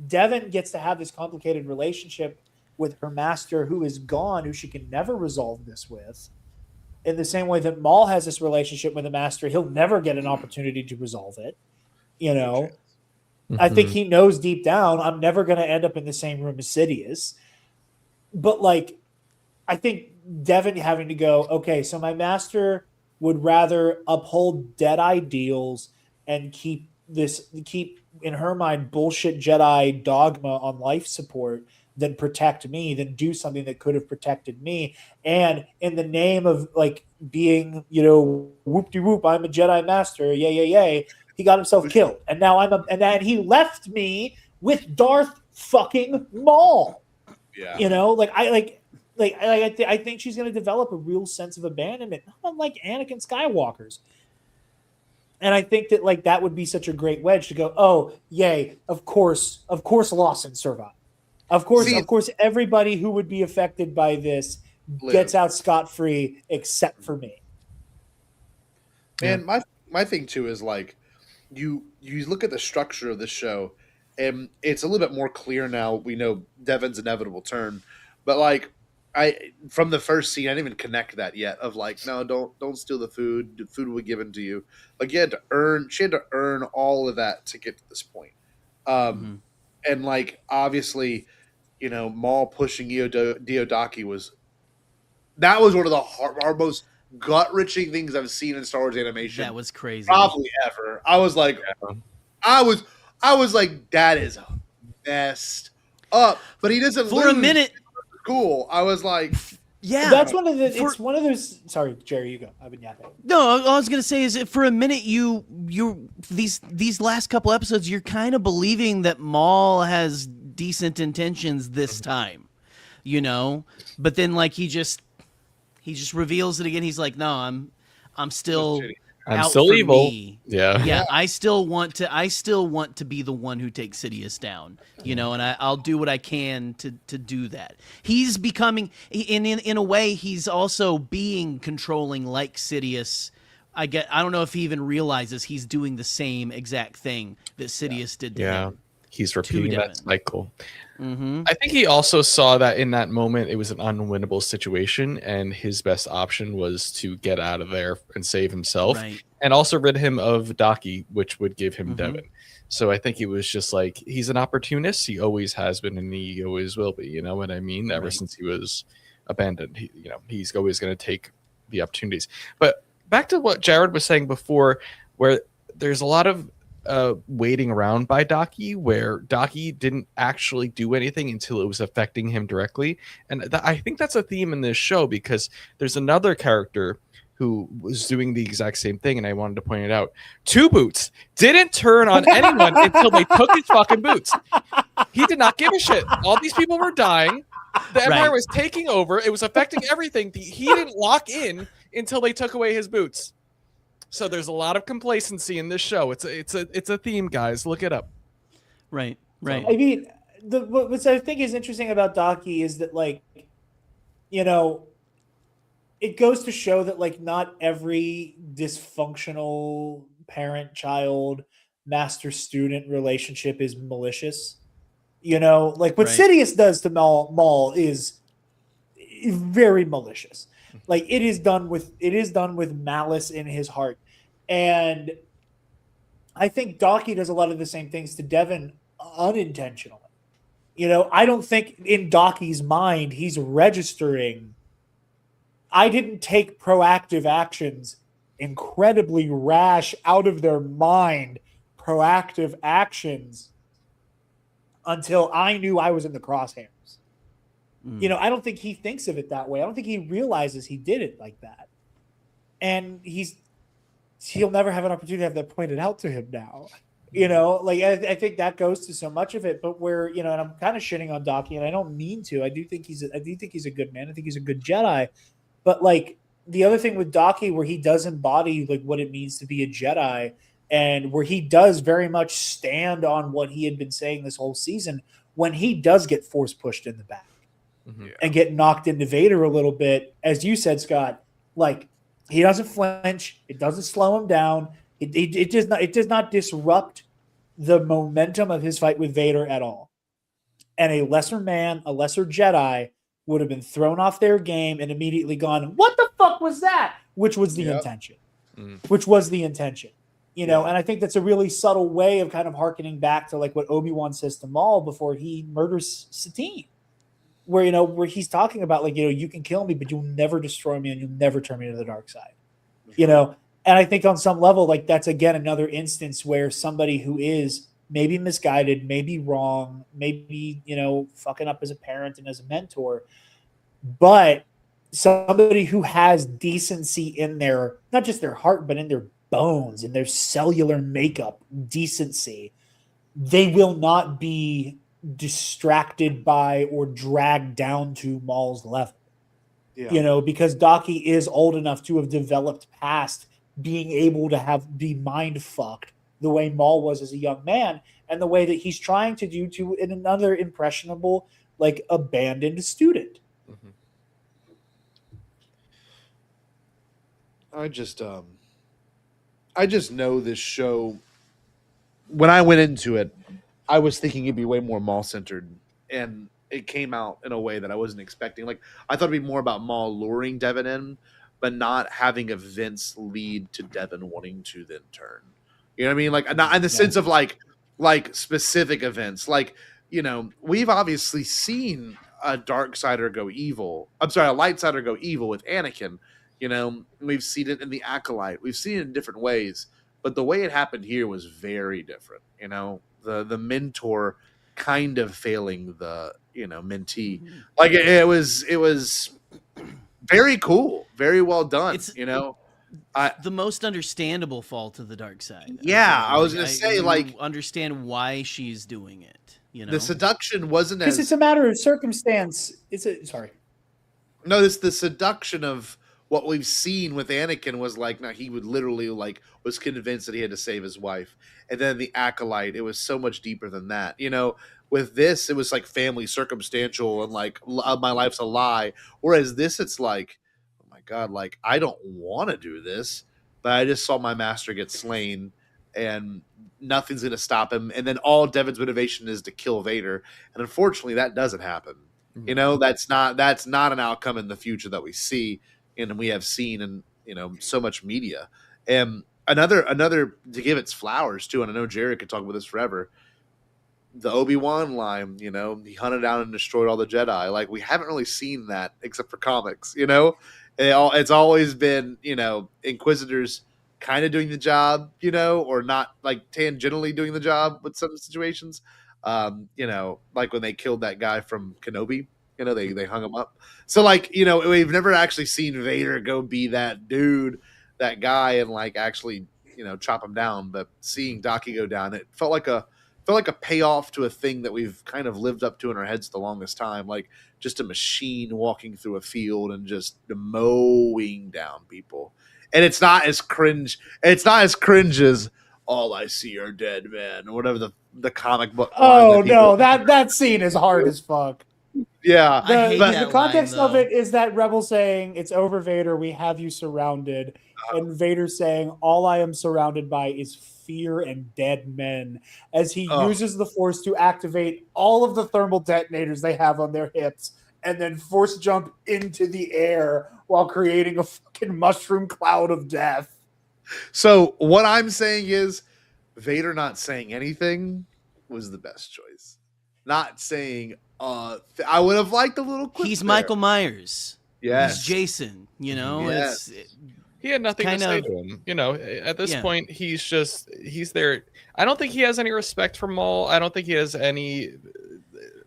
Devin gets to have this complicated relationship with her master who is gone, who she can never resolve this with. In the same way that Maul has this relationship with a master, he'll never get an opportunity to resolve it. I think he knows deep down, I'm never going to end up in the same room as Sidious. But like, I think Devin having to go, okay, so my master would rather uphold dead ideals and keep in her mind bullshit Jedi dogma on life support than protect me, than do something that could have protected me. And in the name of like being, whoop-de-whoop, I'm a Jedi master, yay, he got himself killed. And now and then he left me with Darth fucking Maul. Yeah. I think she's going to develop a real sense of abandonment, not unlike Anakin Skywalker's. And I think that like that would be such a great wedge to go, oh, yay, of course Lawson survived. Of course, everybody who would be affected by this gets out scot-free except for me. Man, my thing too is like you look at the structure of the show, and it's a little bit more clear now. We know Devin's inevitable turn, but like from the first scene, I didn't even connect that yet. Of like, no, don't steal the food. The food will be given to you. Like she had to earn all of that to get to this point. And like obviously, Maul pushing Diodaki was one of the our most gut-wrenching things I've seen in Star Wars animation. That was crazy. Probably ever. I was like, I was like, that is messed up. But he doesn't for a minute. Cool. I was like, yeah, that's one of the. It's one of those. Sorry, Jerry, you go. I've been yapping. No, all I was gonna say is that for a minute, you these last couple episodes, you're kind of believing that Maul has decent intentions this time, But then like he just reveals it again. He's like, no, I'm still evil. Me. Yeah. I still want to be the one who takes Sidious down, and I'll do what I can to do that. He's becoming, in a way, he's also being controlling like Sidious. I don't know if he even realizes he's doing the same exact thing that Sidious did to him. He's repeating that cycle. Mm-hmm. I think he also saw that in that moment it was an unwinnable situation, and his best option was to get out of there and save himself, and also rid him of Docky, which would give him Devin. So I think he was just like, he's an opportunist. He always has been, and he always will be. You know what I mean? Ever since he was abandoned, he's always going to take the opportunities. But back to what Jarod was saying before, where there's a lot of waiting around by Docky, where Docky didn't actually do anything until it was affecting him directly. And I think that's a theme in this show, because there's another character who was doing the exact same thing, and I wanted to point it out. Two Boots didn't turn on anyone until they took his fucking boots. He did not give a shit. All these people were dying. The Empire Right. was taking over. It was affecting everything. He didn't lock in until they took away his boots. So there's a lot of complacency in this show. It's a theme, guys. Look it up. Right. Right. I mean, what I think is interesting about Docky is that, like, you know, it goes to show that, like, not every dysfunctional parent-child, master-student relationship is malicious. You know, like what Right. Sidious does to Maul is very malicious. Like it is done with malice in his heart, and I think Docky does a lot of the same things to Devin unintentionally. You know, I don't think in Docky's mind he's registering. I didn't take proactive actions, incredibly rash, out of their mind, proactive actions until I knew I was in the crosshairs. You know, I don't think he thinks of it that way. I don't think he realizes he did it like that. And he'll never have an opportunity to have that pointed out to him now. You know, like I think that goes to so much of it. But where, you know, and I'm kind of shitting on Docky, and I don't mean to. I do think he's a good man. I think he's a good Jedi. But like the other thing with Docky, where he does embody like what it means to be a Jedi, and where he does very much stand on what he had been saying this whole season, when he does get force pushed in the back and get knocked into Vader a little bit, as you said, Scott, like he doesn't flinch. It doesn't slow him down. It does not disrupt the momentum of his fight with Vader at all. And a lesser man, a lesser Jedi would have been thrown off their game and immediately gone, what the fuck was that? Which was the intention. Which was the intention. You know, and I think that's a really subtle way of kind of hearkening back to like what Obi-Wan says to Maul before he murders Satine. Where, you know, where he's talking about like, you know, you can kill me, but you'll never destroy me and you'll never turn me to the dark side. You know, and I think on some level, like that's again another instance where somebody who is maybe misguided, maybe wrong, maybe, you know, fucking up as a parent and as a mentor, but somebody who has decency in their, not just their heart, but in their bones, in their cellular makeup, decency, they will not be distracted by or dragged down to Maul's level. You know, because Docky is old enough to have developed past being able to be mind fucked the way Maul was as a young man, and the way that he's trying to do to another impressionable, like abandoned student. I just know this show. When I went into it, I was thinking it'd be way more Maul centered, and it came out in a way that I wasn't expecting. Like I thought it'd be more about Maul luring Devin in, but not having events lead to Devin wanting to then turn. You know what I mean? Like not in the sense of like specific events. Like, you know, we've obviously seen a dark sider go evil. I'm sorry, a light sider go evil with Anakin. You know, we've seen it in the Acolyte. We've seen it in different ways, but the way it happened here was very different. You know, the mentor kind of failing the, you know, mentee. Like it was very cool, very well done. It's, you know, the most understandable fall to the dark side. Yeah, I was gonna say, like, understand why she's doing it. You know, the seduction wasn't Because as it's a matter of circumstance. No, the seduction of what we've seen with Anakin was like, no, he would literally like was convinced that he had to save his wife. And then the Acolyte, it was so much deeper than that. You know, with this, it was like family circumstantial and like my life's a lie. Whereas this, it's like, oh my God, like I don't want to do this, but I just saw my master get slain and nothing's going to stop him. And then all Devin's motivation is to kill Vader. And unfortunately that doesn't happen. You know, that's not an outcome in the future that we see and we have seen in, you know, so much media. And another to give its flowers too, and I know Jared could talk about this forever, the Obi-Wan line, you know, he hunted down and destroyed all the Jedi. Like we haven't really seen that except for comics, you know. It's always been, you know, Inquisitors kind of doing the job, you know, or not like tangentially doing the job with some situations. You know, like when they killed that guy from Kenobi, you know, they hung him up. So like, you know, we've never actually seen Vader go be that dude, that guy, and like actually, you know, chop him down. But seeing Docky go down, it felt like a felt like a payoff to a thing that we've kind of lived up to in our heads the longest time, like just a machine walking through a field and just mowing down people. And it's not as cringe. It's not as cringe as all I see are dead men or whatever the comic book. Oh no, that scene is hard as fuck. Yeah, the context of it is that Rebel saying, "It's over, Vader. We have you surrounded," and Vader saying, "All I am surrounded by is fear and dead men." As he uses the Force to activate all of the thermal detonators they have on their hips, and then force jump into the air while creating a fucking mushroom cloud of death. So what I'm saying is, Vader not saying anything was the best choice. Not saying. I would have liked a little clip. He's there. Michael Myers. Yes. He's Jason. You know, he had nothing to say to him. You know, at this point, he's there. I don't think he has any respect for Maul. I don't think he has any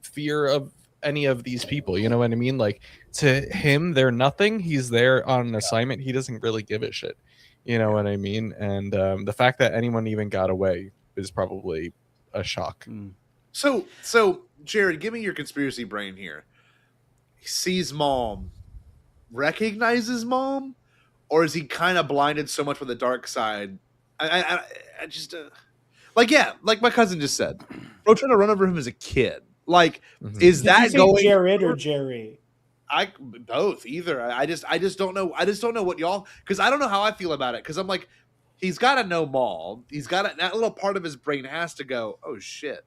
fear of any of these people. You know what I mean? Like, to him, they're nothing. He's there on an assignment. He doesn't really give a shit. You know what I mean? And the fact that anyone even got away is probably a shock. So, Jared, give me your conspiracy brain here. He sees Mom, recognizes Mom, or is he kind of blinded so much with the dark side? I just like my cousin just said, bro, trying to run over him as a kid. Like, is that going Jared or Jerry? Both either. I just don't know. I just don't know what y'all, because I don't know how I feel about it. Because I'm like, he's got to know Maul. He's got that little part of his brain has to go, oh shit,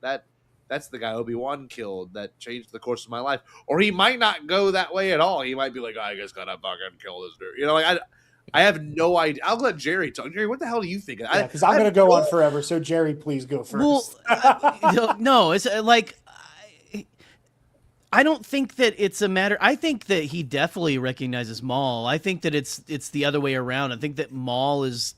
that's the guy Obi-Wan killed that changed the course of my life. Or he might not go that way at all. He might be like, I just gotta fucking kill this dude. You know, like I have no idea. I'll let Jerry talk. Jerry, what the hell do you think? Yeah, because I'm going to go on forever. So Jerry, please go first. Well, no, it's like I don't think that it's a matter. I think that he definitely recognizes Maul. I think that it's the other way around. I think that Maul is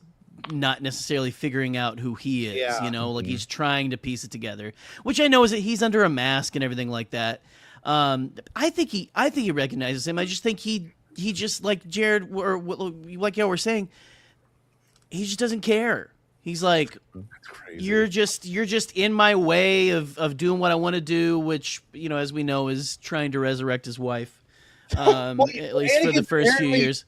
not necessarily figuring out who he is, you know, like he's trying to piece it together, which I know is that he's under a mask and everything like that. I think he recognizes him. I just think he just, like Jared or like y'all were saying, he just doesn't care. He's like, you're just in my way of doing what I want to do, which, you know, as we know, is trying to resurrect his wife, at least for the first few years.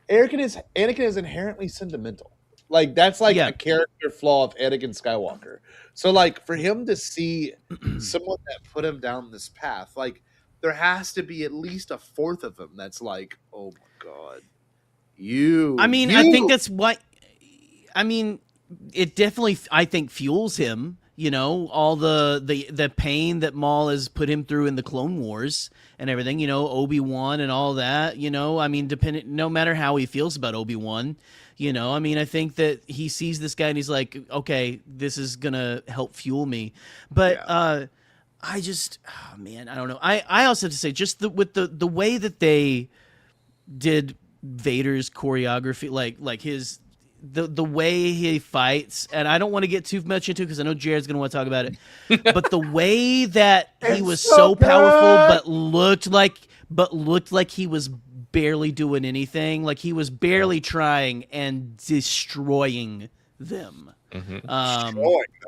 Anakin is inherently sentimental. Like, that's like a character flaw of Anakin Skywalker. So, like, for him to see someone that put him down this path, like, there has to be at least a fourth of him that's like, oh my god, I think that's what. I mean, it definitely, I think, fuels him. You know, all the pain that Maul has put him through in the Clone Wars and everything. You know, Obi-Wan and all that. You know, I mean, no matter how he feels about Obi-Wan. You know, I mean, I think that he sees this guy and he's like, okay, this is going to help fuel me. But I just, oh man, I don't know. I also have to say, just with the way that they did Vader's choreography, like his, the way he fights, and I don't want to get too much into it because I know Jared's going to want to talk about it, but the way that he was so powerful, but looked like he was barely doing anything, like he was barely trying and destroying them. And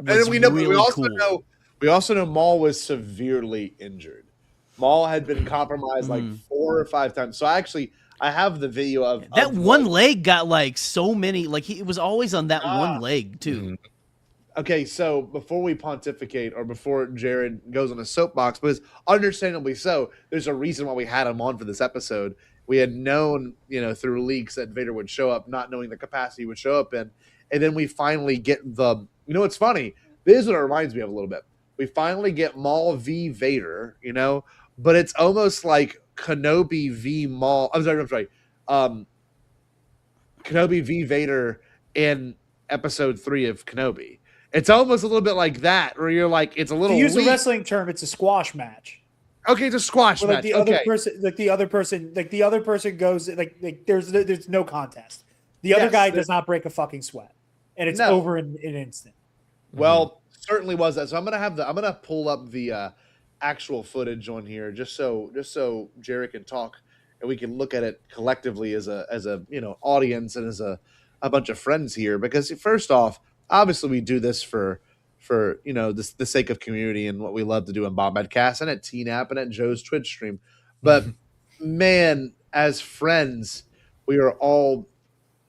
then we also know Maul was severely injured. Maul had been compromised like 4 or 5 times. So I have the video of that one leg got like so many, like he was always on that one leg too. Okay, so before we pontificate or before Jared goes on a soapbox, because understandably so, there's a reason why we had him on for this episode. We had known, you know, through leaks that Vader would show up, not knowing the capacity he would show up in. And then we finally get you know, what's funny? This is what it reminds me of a little bit. We finally get Maul v. Vader, you know, but it's almost like Kenobi v. Maul. I'm sorry. Kenobi v. Vader in episode 3 of Kenobi. It's almost a little bit like that, where you're like, it's a little. To use a wrestling term, it's a squash match. Okay, it's a squash match. The other person goes like there's no contest. The other guy does not break a fucking sweat, and it's over in an instant. Well, certainly was that. So I'm gonna pull up the actual footage on here just so Jerry can talk and we can look at it collectively as a you know, audience and as a bunch of friends here, because first off, obviously we do this for for the sake of community and what we love to do in Bombadcast and at TNAP and at Joe's Twitch stream. But man, as friends, we are all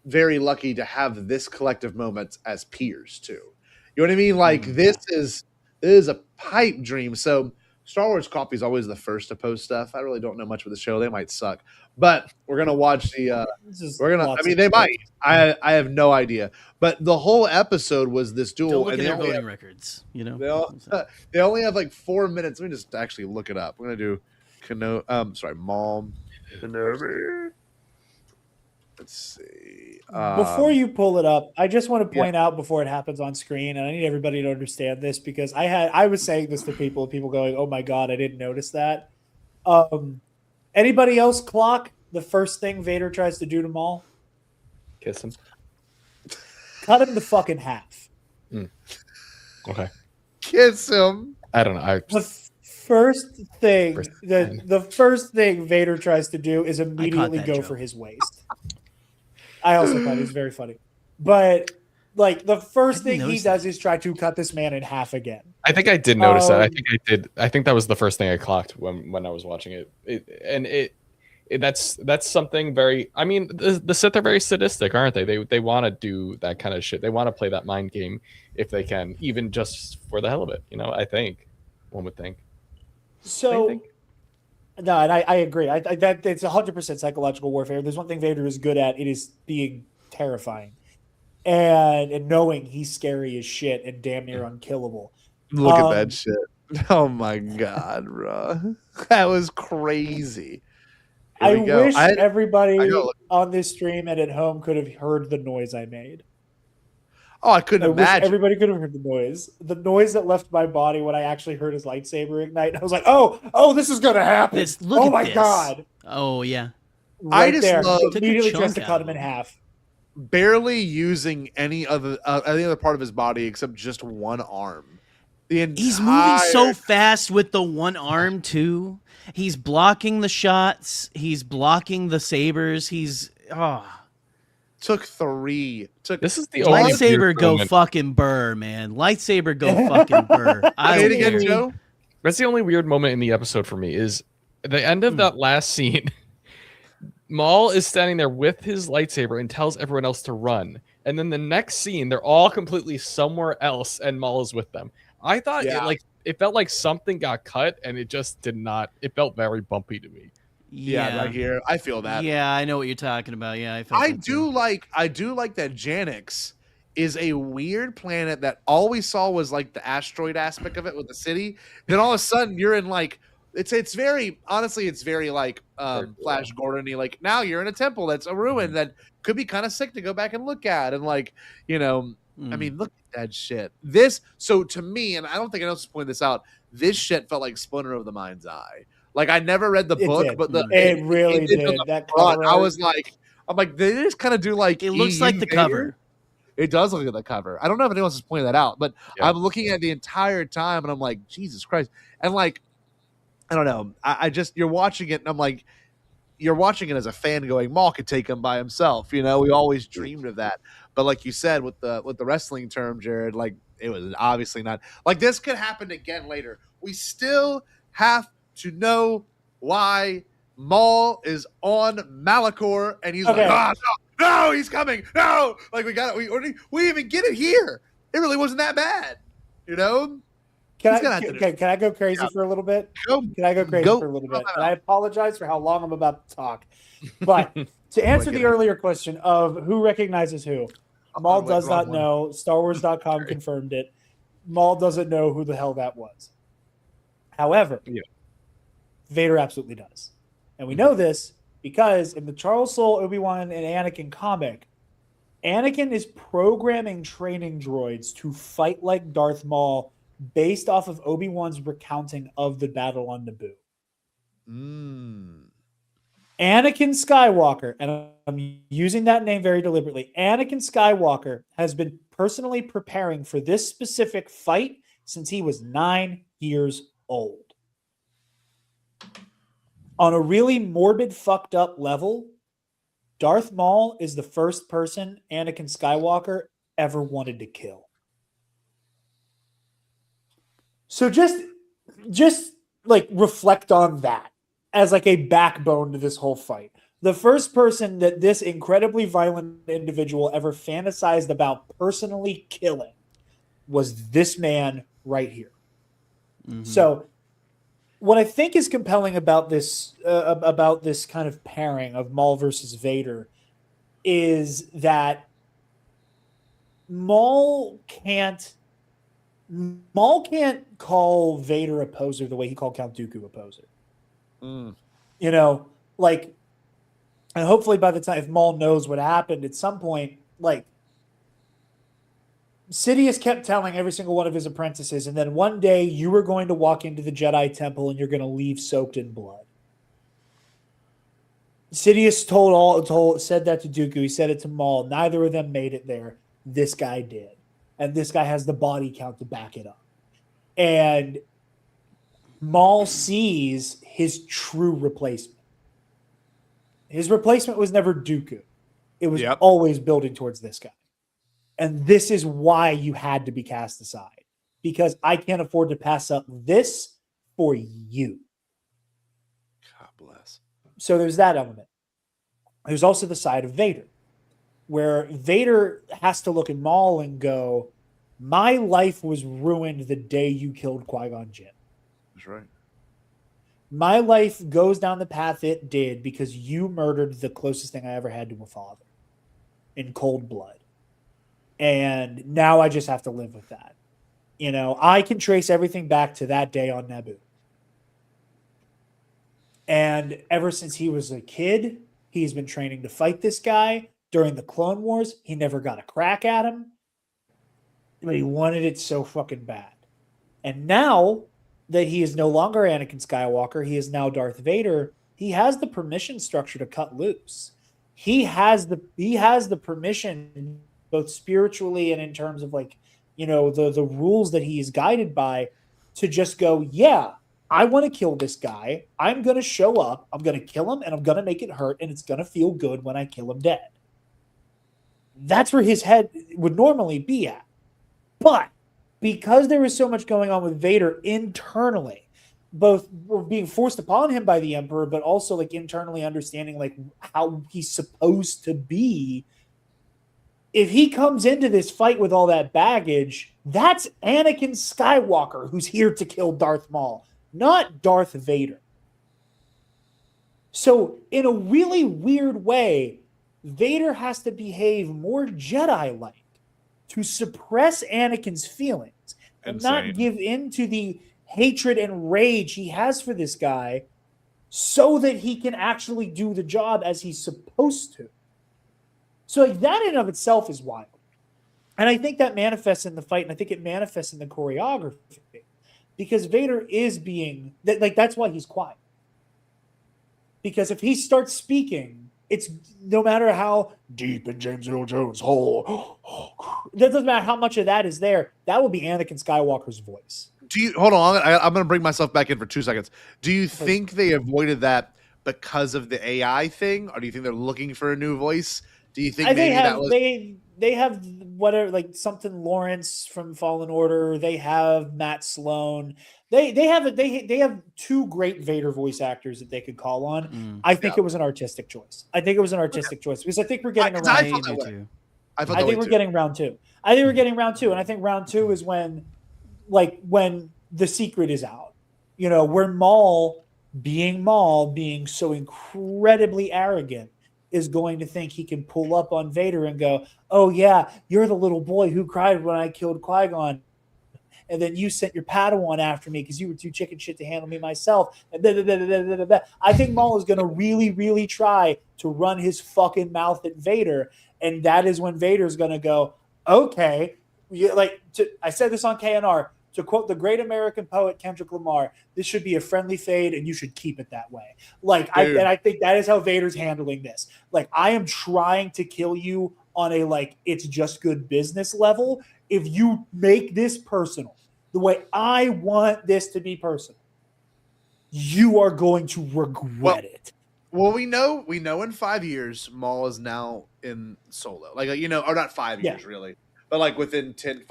very lucky to have this collective moment as peers too. You know what I mean? Like this is a pipe dream. So Star Wars Coffee is always the first to post stuff. I really don't know much with the show. They might suck, but we're gonna watch the. They might. I have no idea. But the whole episode was this duel. Don't look and at they their only voting have- records. They only have like 4 minutes. Let me just actually look it up. We're gonna do Maul. Kenobi. Let's see. Before you pull it up, I just want to point out before it happens on screen, and I need everybody to understand this because I was saying this to people going, "Oh my god, I didn't notice that." Anybody else clock the first thing Vader tries to do to Maul? Kiss him. Cut him the fucking half. Okay. Kiss him. I don't know. The first thing the first thing Vader tries to do is immediately go for his waist. I also thought it was very funny. But like the first thing he does is try to cut this man in half again. I think I did notice that. I think I did. I think that was the first thing I clocked when I was watching it. That's something very. I mean, the Sith are very sadistic, aren't they? They want to do that kind of shit. They want to play that mind game if they can, even just for the hell of it. I think one would think. So. No, and I agree. That it's 100% psychological warfare. There's one thing Vader is good at. It is being terrifying, and knowing he's scary as shit and damn near unkillable. Look at that shit! Oh my god, bro, that was crazy. I wish everybody on this stream and at home could have heard the noise I made. Oh, I couldn't imagine. Everybody could have heard the noise. The noise that left my body when I actually heard his lightsaber ignite. I was like, oh, this is going to happen. Oh, my God. Oh, yeah. I just love immediately tries to cut him in half. Barely using any other part of his body except just one arm. He's moving so fast with the one arm, too. He's blocking the shots. He's blocking the sabers. Took 3. This is the only lightsaber go fucking burr, man. Lightsaber go fucking burr. Say it again, Joe. That's the only weird moment in the episode for me is the end of that last scene. Maul is standing there with his lightsaber and tells everyone else to run. And then the next scene, they're all completely somewhere else and Maul is with them. I thought it felt like something got cut and it just did not. It felt very bumpy to me. Yeah, right here. I feel that. Yeah, I know what you're talking about. Yeah, I do like that Janix is a weird planet that all we saw was like the asteroid aspect of it with the city. Then all of a sudden you're in like it's very like Flash Gordon-y. Like now you're in a temple that's a ruin that could be kind of sick to go back and look at. And like, I mean, look at that shit. So to me, and I don't think anyone else pointed this out, this shit felt like Splinter of the Mind's Eye. Like I never read the book, but it really did. That cover I was like, they just kind of do like it looks like the cover. It does look like the cover. I don't know if anyone else has pointed that out, but I'm looking at the entire time and I'm like, Jesus Christ. And like, I don't know. I just you're watching it and I'm like, you're watching it as a fan going, Maul could take him by himself. We always dreamed of that. But like you said with the wrestling term, Jared, like it was obviously not like this could happen again later. We still have to know why Maul is on Malachor and he's like, no, he's coming. No, like we even get it here. It really wasn't that bad, Can I go crazy for a little bit? Can I go crazy for a little bit? And I apologize for how long I'm about to talk. But to answer the earlier question of who recognizes who, Maul does not know. StarWars.com confirmed it. Maul doesn't know who the hell that was. However, Vader absolutely does. And we know this because in the Charles Soule, Obi-Wan, and Anakin comic, Anakin is programming training droids to fight like Darth Maul based off of Obi-Wan's recounting of the battle on Naboo. Anakin Skywalker, and I'm using that name very deliberately, Anakin Skywalker has been personally preparing for this specific fight since he was 9 years old. On a really morbid, fucked up level, Darth Maul is the first person Anakin Skywalker ever wanted to kill. So just like reflect on that as like a backbone to this whole fight. The first person that this incredibly violent individual ever fantasized about personally killing was this man right here. So what I think is compelling about this kind of pairing of Maul versus Vader is that Maul can't call Vader a poser the way he called Count Dooku a poser. You know, like, and hopefully by the time, if Maul knows what happened at some point, like, Sidious kept telling every single one of his apprentices, and then one day you were going to walk into the Jedi Temple and you're going to leave soaked in blood. Sidious said that to Dooku. He said it to Maul. Neither of them made it there. This guy did. And this guy has the body count to back it up. And Maul sees his true replacement. His replacement was never Dooku. It was always building towards this guy. And this is why you had to be cast aside. Because I can't afford to pass up this for you. God bless. So there's that element. There's also the side of Vader, where Vader has to look at Maul and go, my life was ruined the day you killed Qui-Gon Jinn. That's right. My life goes down the path it did because you murdered the closest thing I ever had to a father in cold blood. And now I just have to live with that. You know, I can trace everything back to that day on Naboo. And ever since he was a kid, he's been training to fight this guy. During the Clone Wars, he never got a crack at him. But he wanted it so fucking bad. And now that he is no longer Anakin Skywalker, he is now Darth Vader, he has the permission structure to cut loose. He has the permission, both spiritually and in terms of, like, you know, the rules that he is guided by, to just go, yeah, I want to kill this guy. I'm going to show up. I'm going to kill him, and I'm going to make it hurt, and it's going to feel good when I kill him dead. That's where his head would normally be at. But because there was so much going on with Vader internally, both being forced upon him by the Emperor, but also like internally understanding like how he's supposed to be, if he comes into this fight with all that baggage, that's Anakin Skywalker who's here to kill Darth Maul, not Darth Vader. So in a really weird way, Vader has to behave more Jedi-like to suppress Anakin's feelings and not give in to the hatred and rage he has for this guy so that he can actually do the job as he's supposed to. So like, that in and of itself is wild. And I think that manifests in the fight, and I think it manifests in the choreography, because Vader is being, like, that's why he's quiet. Because if he starts speaking, it's no matter how deep in James Earl Jones' hole, that doesn't matter how much of that is there, that will be Anakin Skywalker's voice. Do you hold on? I'm going to bring myself back in for 2 seconds. Do you think they avoided that because of the AI thing, or do you think they're looking for a new voice? Do you think they have whatever, like something Lawrence from Fallen Order? They have Matt Sloan. They have two great Vader voice actors that they could call on. I think it was an artistic choice. I think it was an artistic choice because I think we're getting around. I think we're getting round two. I think we're getting round two, and I think round two is when the secret is out. You know, where Maul, being so incredibly arrogant, is going to think he can pull up on Vader and go, "Oh yeah, you're the little boy who cried when I killed Qui-Gon, and then you sent your Padawan after me because you were too chicken shit to handle me myself." And I think Maul is going to really, really try to run his fucking mouth at Vader, and that is when Vader's going to go, "Okay," I said this on KNR. To quote the great American poet Kendrick Lamar, this should be a friendly fade, and you should keep it that way. I think that is how Vader's handling this. Like, I am trying to kill you on a it's just good business level. If you make this personal, the way I want this to be personal, you are going to regret it. Well, we know in 5 years, Maul is now in Solo. Or not 5 years really, but like within 10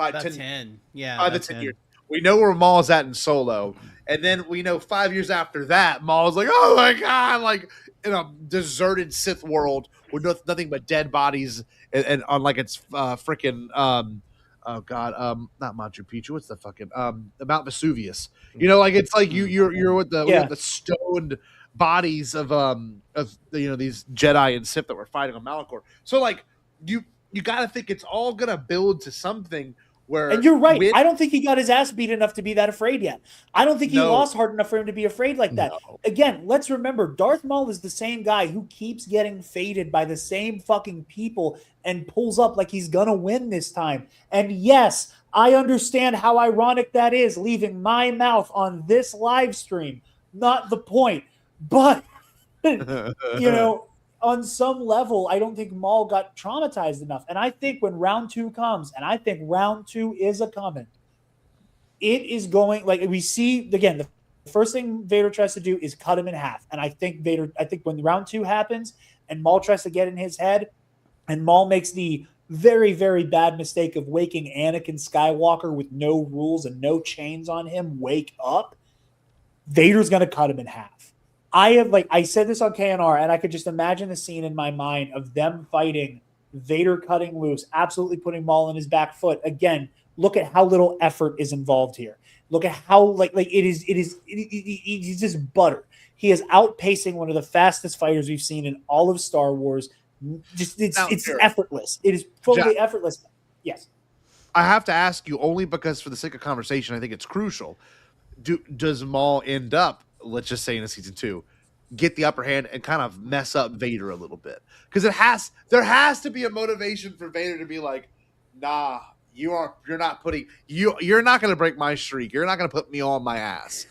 years. We know where Maul's at in Solo, and then we know 5 years after that, Maul's like, oh my god, like in a deserted Sith world with nothing but dead bodies, and on like it's freaking oh god, not Machu Picchu, what's the fucking Mount Vesuvius? You know, like it's like you're with the stoned bodies of these Jedi and Sith that were fighting on Malachor. So like you got to think it's all gonna build to something. And you're right. I don't think he got his ass beat enough to be that afraid yet. I don't think he lost hard enough for him to be afraid like that. No. Again, let's remember, Darth Maul is the same guy who keeps getting faded by the same fucking people and pulls up like he's going to win this time. And yes, I understand how ironic that is, leaving my mouth on this live stream. Not the point. But, on some level, I don't think Maul got traumatized enough. And I think when round 2 comes, and I think round 2 is a coming, it is going, like we see, again, the first thing Vader tries to do is cut him in half. And I think when round 2 happens and Maul tries to get in his head, and Maul makes the very, very bad mistake of waking Anakin Skywalker with no rules and no chains on him wake up, Vader's going to cut him in half. I said this on KNR, and I could just imagine the scene in my mind of them fighting, Vader cutting loose, absolutely putting Maul in his back foot. Again, look at how little effort is involved here. Look at how he's just butter. He is outpacing one of the fastest fighters we've seen in all of Star Wars. It's effortless. It is totally effortless. Yes. I have to ask you only because for the sake of conversation, I think it's crucial. Does Maul end up, let's just say in a season 2, get the upper hand and kind of mess up Vader a little bit? Because there has to be a motivation for Vader to be like, nah, you're not going to break my streak. You're not going to put me on my ass.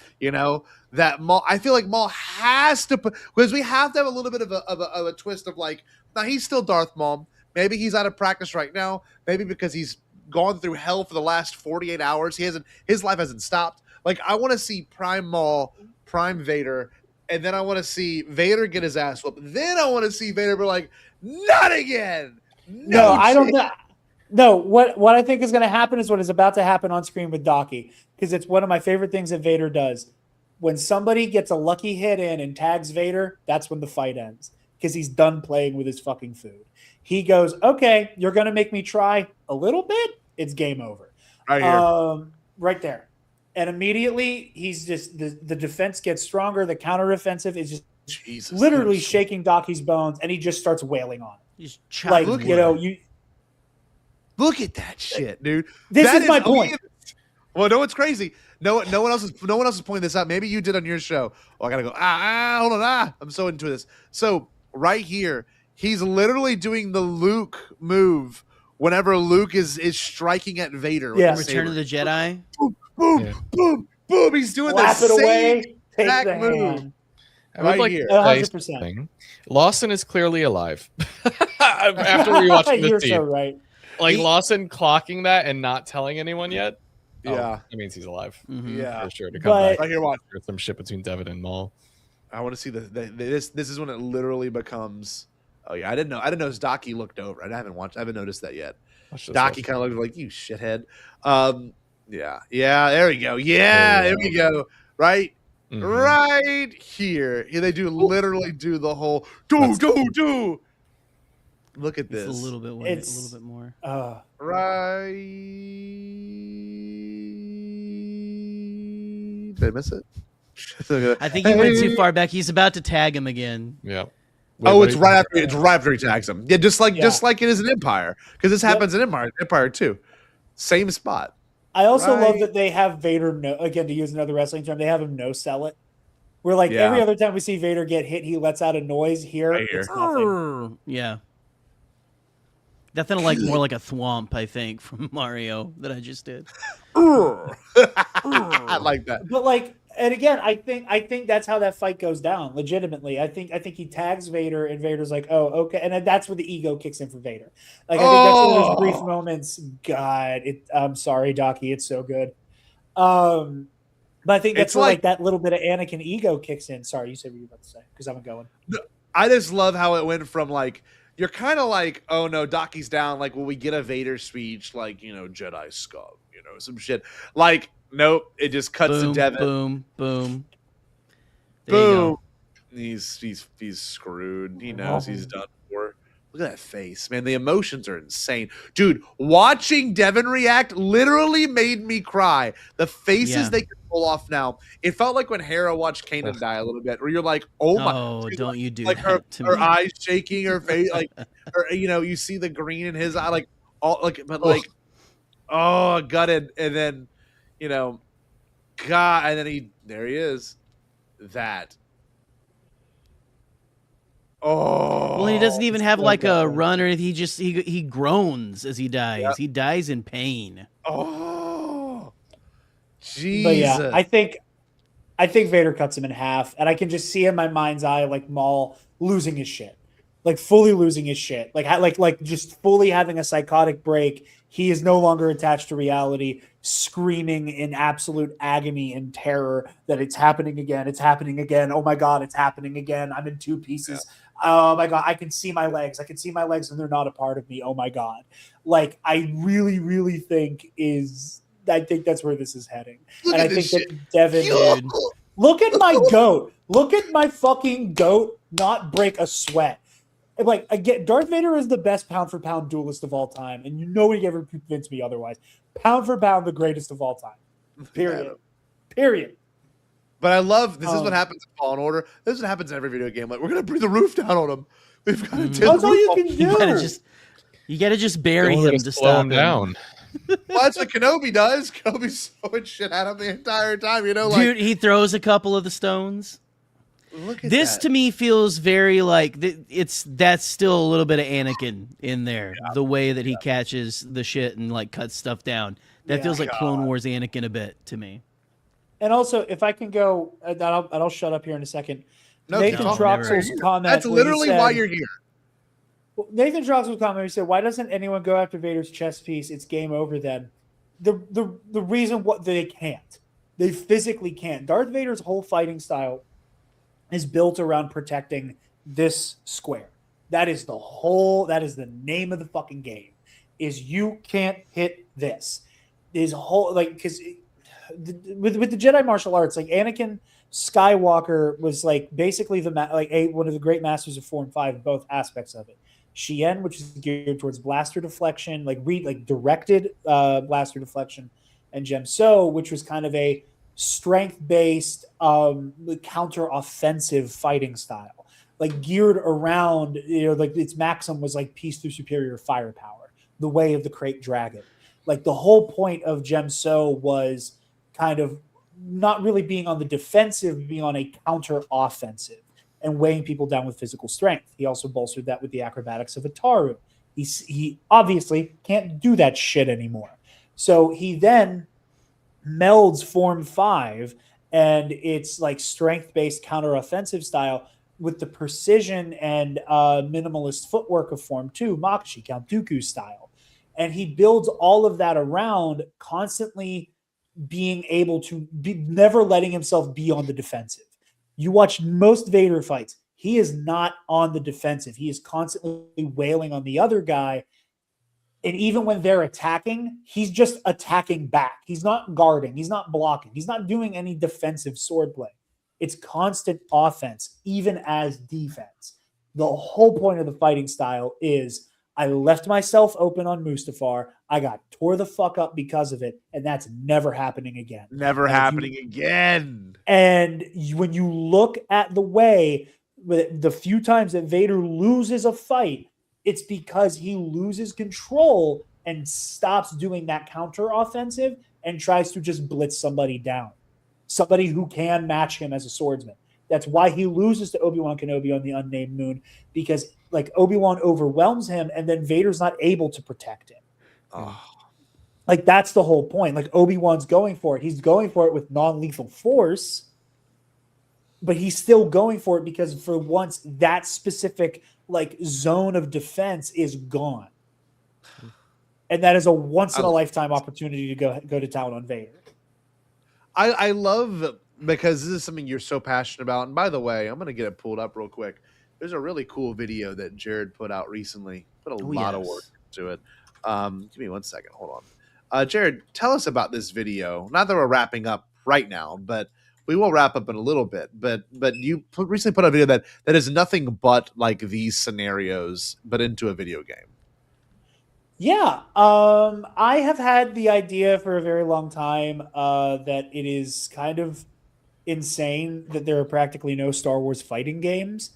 That Maul, I feel like Maul has to put, because we have to have a little bit of a twist of like, now he's still Darth Maul. Maybe he's out of practice right now. Maybe because he's gone through hell for the last 48 hours. His life hasn't stopped. Like, I want to see Prime Maul, Prime Vader, and then I want to see Vader get his ass whooped. Then I want to see Vader be like, not again. No, I don't know. No, what I think is going to happen is what is about to happen on screen with Docky, because it's one of my favorite things that Vader does. When somebody gets a lucky hit in and tags Vader, that's when the fight ends, because he's done playing with his fucking food. He goes, okay, you're going to make me try a little bit? It's game over. Right here. Right there. And immediately, he's just the defense gets stronger. The counteroffensive is just literally shaking Docky's bones, and he just starts wailing on him. He's like, look at that shit, dude. This is my point. Well, no, it's crazy. No one else is pointing this out. Maybe you did on your show. Oh, I gotta go. Hold on. I'm so into this. So right here, he's literally doing the Luke move whenever Luke is striking at Vader. Return of the Jedi. Boom. He's doing the same exact move. I would like 100%. Lawson is clearly alive. After rewatching the You're scene. so right. Like Lawson clocking that and not telling anyone yet. Yeah, that means he's alive. Mm-hmm. Yeah, for sure to come back. Right here, watch some shit between Devin and Maul. I want to see this. This is when it literally becomes. Oh yeah, I didn't know Docky looked over. I haven't noticed that yet. Docky kind of looked like, you shithead. Yeah, there we go. Yeah, there we go. Right, right here. They literally do the whole do. Look at this. It's a little bit more. Right. Did I miss it? I think he went too far back. He's about to tag him again. Yeah. It's right after he tags him. Yeah, just like it is in Empire, because this happens in Empire too. Same spot. I also love that they have Vader again, to use another wrestling term, they have him no sell it. Where like every other time we see Vader get hit, he lets out a noise. Here, it's nothing. Yeah. Nothing more like a thwomp, I think, from Mario that I just did. I like that. But and again, I think that's how that fight goes down. Legitimately, I think he tags Vader, and Vader's like, "Oh, okay," and that's where the ego kicks in for Vader. I think that's one of those brief moments. God, I'm sorry, Docky, it's so good. But I think that's where that little bit of Anakin ego kicks in. Sorry, you said what you were about to say, because I'm going. I just love how it went from you're kind of like, oh no, Docky's down. Will we get a Vader speech? Jedi scum, some shit. Nope. It just cuts boom, to Devin. boom, boom. There you Boom. go. He's screwed. He knows he's done for. Look at that face, man. The emotions are insane. Dude, watching Devin react literally made me cry. The faces they can pull off now. It felt like when Hera watched Kanan die a little bit, where you're like, oh my. Oh, don't you do like that to her me. eyes shaking, her face, like, or, you see the green in his eye, like, all, like, but like, oh, gutted. And then, God, and then there he is. That. Oh, Well, he doesn't even have like a run or anything. He groans as he dies. Yep. He dies in pain. Oh, Jesus. But yeah, I think Vader cuts him in half, and I can just see in my mind's eye like Maul losing his shit, like fully losing his shit, like just fully having a psychotic break. He is no longer attached to reality, screaming in absolute agony and terror that it's happening again. It's happening again. Oh my God, it's happening again. I'm in two pieces. Oh my God, I can see my legs. I can see my legs and they're not a part of me. Oh my God. Like, I really, really think that's where this is heading. Look and at I think this that Devin, dude, look at my goat. Look at my fucking goat not break a sweat. Like, again, Darth Vader is the best pound for pound duelist of all time, and nobody ever convinced me otherwise. Pound for pound, the greatest of all time. Period. But I love this is what happens in Fallen Order. This is what happens in every video game. Like, we're gonna bring the roof down on him. We've got to That's all you can do. You gotta just bury him to slow stop him down. Well, that's what Kenobi does. Kenobi's throwing shit at him the entire time. Dude, he throws a couple of the stones. Look at this that. to me feels very like that's still a little bit of Anakin in there. Yeah. The way that he catches the shit and like cuts stuff down. That feels like Clone Wars Anakin a bit to me. And also, if I can go, and I'll shut up here in a second. No, Nathan Troxel's comment. That's literally why you're here. Nathan Troxel's comment. He said, "Why doesn't anyone go after Vader's chest piece? It's game over then." The reason they can't, they physically can't. Darth Vader's whole fighting style is built around protecting this square. That is the name of the fucking game. Is you can't hit this. His whole because. With the Jedi martial arts, like Anakin Skywalker was like basically one of the great masters of 4 and 5 in both aspects of it. Shien, which is geared towards blaster deflection, directed blaster deflection, and Gemso, which was kind of a strength-based counter-offensive fighting style, like geared around its maxim was like peace through superior firepower, the way of the Krayt Dragon. Like the whole point of Gemso was kind of not really being on the defensive, being on a counter-offensive and weighing people down with physical strength. He also bolstered that with the acrobatics of Ataru. He obviously can't do that shit anymore. So he then melds Form 5 and it's like strength-based counter-offensive style with the precision and minimalist footwork of Form 2, Makashi, Count Dooku style. And he builds all of that around constantly being able to never letting himself be on the defensive. You watch most Vader fights, he is not on the defensive. He is constantly wailing on the other guy. And even when they're attacking, he's just attacking back. He's not guarding. He's not blocking. He's not doing any defensive swordplay. It's constant offense, even as defense. The whole point of the fighting style is I left myself open on Mustafar. I got tore the fuck up because of it, and that's never happening again. Never happening again. And when you look at the way, the few times that Vader loses a fight, it's because he loses control and stops doing that counter-offensive and tries to just blitz somebody down. Somebody who can match him as a swordsman. That's why he loses to Obi-Wan Kenobi on the Unnamed Moon, because like Obi-Wan overwhelms him and then Vader's not able to protect him. Oh. Like that's the whole point. Like Obi-Wan's going for it. He's going for it with non-lethal force, but he's still going for it because for once that specific like zone of defense is gone. And that is a once in a lifetime opportunity to go to town on Vader. I love because this is something you're so passionate about. And by the way, I'm going to get it pulled up real quick. There's a really cool video that Jarod put out recently. Put a lot of work into it. Give me 1 second. Hold Jared, tell us about this video. Not that we're wrapping up right now, but we will wrap up in a little bit. But you recently put out a video that is nothing but like these scenarios, but into a video game. Yeah, I have had the idea for a very long time that it is kind of insane that there are practically no Star Wars fighting games.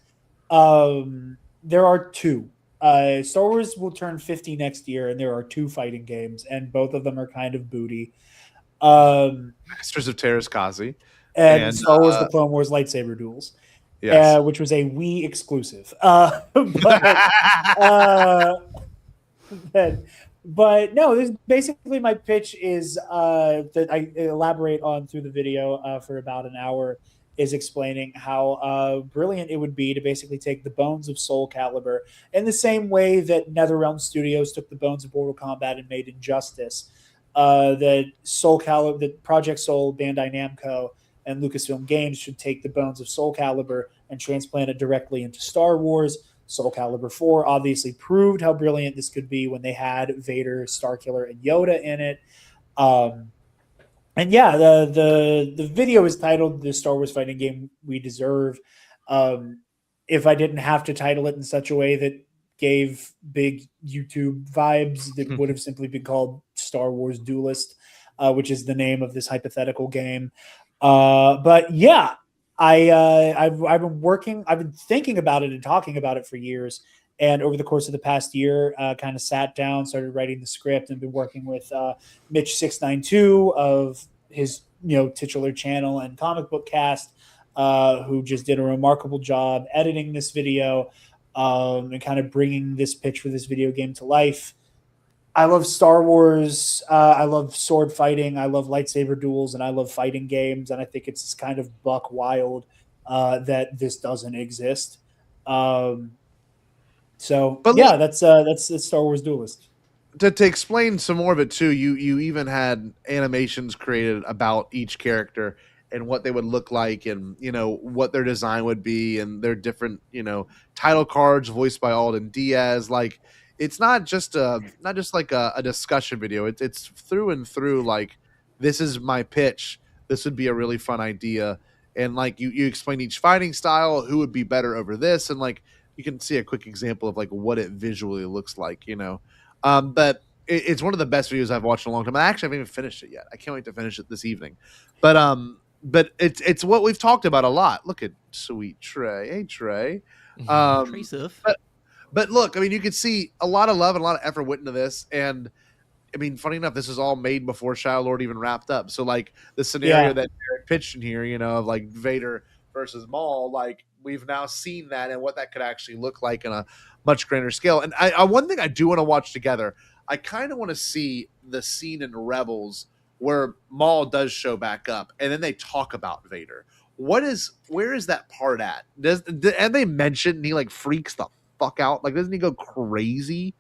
There are two. Star Wars will turn 50 next year, and there are two fighting games, and both of them are kind of booty. Masters of Terraskazi and Star Wars: The Clone Wars lightsaber duels, yes. Which was a Wii exclusive. But no, this basically my pitch is that I elaborate on through the video for about an hour, is explaining how brilliant it would be to basically take the bones of Soul Calibur in the same way that NetherRealm Studios took the bones of Mortal Kombat and made Injustice. That Soul Calibur, that Project Soul, Bandai Namco, and Lucasfilm Games should take the bones of Soul Calibur and transplant it directly into Star Wars. Soul Calibur 4 obviously proved how brilliant this could be when they had Vader, Starkiller, and Yoda in it. And yeah, the video is titled "The Star Wars Fighting Game We Deserve." If I didn't have to title it in such a way that gave big YouTube vibes, that would have simply been called Star Wars Duelist, which is the name of this hypothetical game. But yeah, I've been thinking about it and talking about it for years. And over the course of the past year, kind of sat down, started writing the script, and been working with Mitch692 of his titular channel and Comic Book Cast, who just did a remarkable job editing this video and kind of bringing this pitch for this video game to life. I love Star Wars. I love sword fighting. I love lightsaber duels, and I love fighting games. And I think it's kind of buck wild that this doesn't exist. That's Star Wars Duelist. To explain some more of it too, you even had animations created about each character and what they would look like, and what their design would be, and their different title cards voiced by Alden Diaz. Like, it's not just like a discussion video. It's through and through like, this is my pitch. This would be a really fun idea, and like you explain each fighting style, who would be better over this, and like you can see a quick example of like what it visually looks like. But it's one of the best videos I've watched in a long time. I actually haven't even finished it yet. I can't wait to finish it this evening. But it's what we've talked about a lot. Look at sweet Trey. Hey, Trey. But look, I mean, you can see a lot of love and a lot of effort went into this. And I mean, funny enough, this was all made before Shadow Lord even wrapped up. So like the scenario that Derek pitched in here, of like Vader versus Maul, like we've now seen that and what that could actually look like in a much grander scale. And I one thing I do want to watch together, I kind of want to see the scene in Rebels where Maul does show back up and then they talk about Vader. Where is that part at? And they mention he like freaks the fuck out? Like, doesn't he go crazy?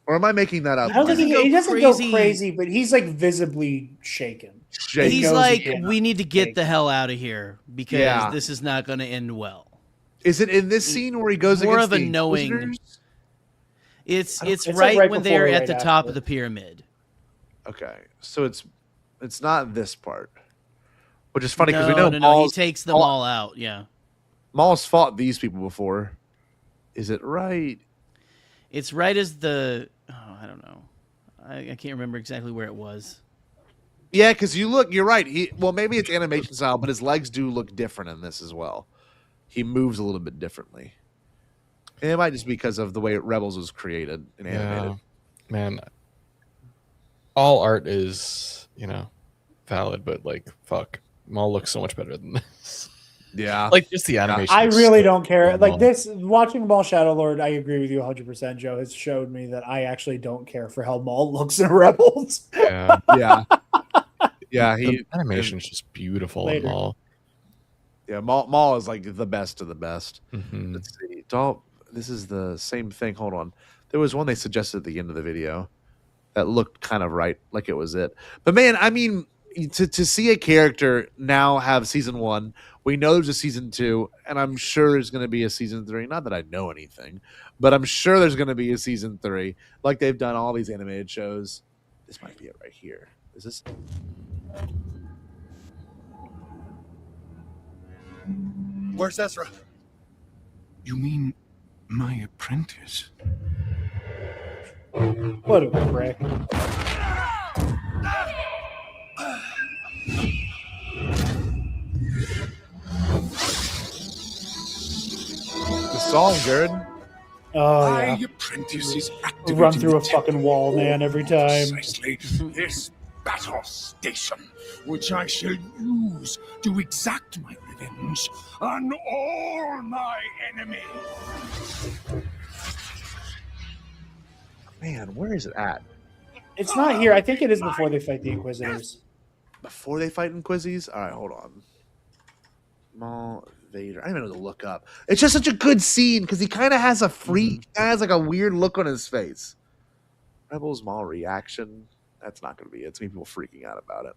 Or am I making that up? I don't think he doesn't go crazy, but he's like visibly shaken. He's like, we need to get the hell out of here because this is not going to end well. Is it in this scene where he goes more against of a the knowing? Inquisitors? It's right when they're at the top of the pyramid. Okay, so it's not this part, which is funny because we know he takes them all out. Yeah, Maul's fought these people before. Is it right? It's right as the I don't know. I can't remember exactly where it was. Yeah, because you're right. Maybe it's animation style, but his legs do look different in this as well. He moves a little bit differently. And it might just be because of the way Rebels was created and animated. Man, all art is, valid, but like, fuck. Maul looks so much better than this. Yeah. Like, just the animation. I really don't care. Like, this, watching Maul Shadow Lord, I agree with you 100%, Joe, has showed me that I actually don't care for how Maul looks in Rebels. Yeah. Yeah. Yeah. The animation is just beautiful in Maul. Yeah, Maul is like the best of the best. Mm-hmm. Let's see. This is the same thing. Hold on. There was one they suggested at the end of the video that looked kind of right, like it was it. But man, I mean, to see a character now have season 1, we know there's a season 2, and I'm sure there's going to be a season 3. Not that I know anything, but I'm sure there's going to be a season 3, like they've done all these animated shows. This might be it right here. Is this? Where's Ezra? You mean my apprentice? What a prick. The song, Jared. Oh, yeah. My apprentice is activating Run through a the fucking wall, man, every time. Precisely this battle station, which I shall use to exact my revenge on all my enemies. Man, where is it at? It's not here. I think it is before they fight the Inquisitors. Before they fight Inquisies? All right, hold on. Maul, Vader. I don't even know to look up. It's just such a good scene because he kind of has a freak, has like a weird look on his face. Rebels Maul reaction. That's not going to be it. It's going to be people freaking out about it.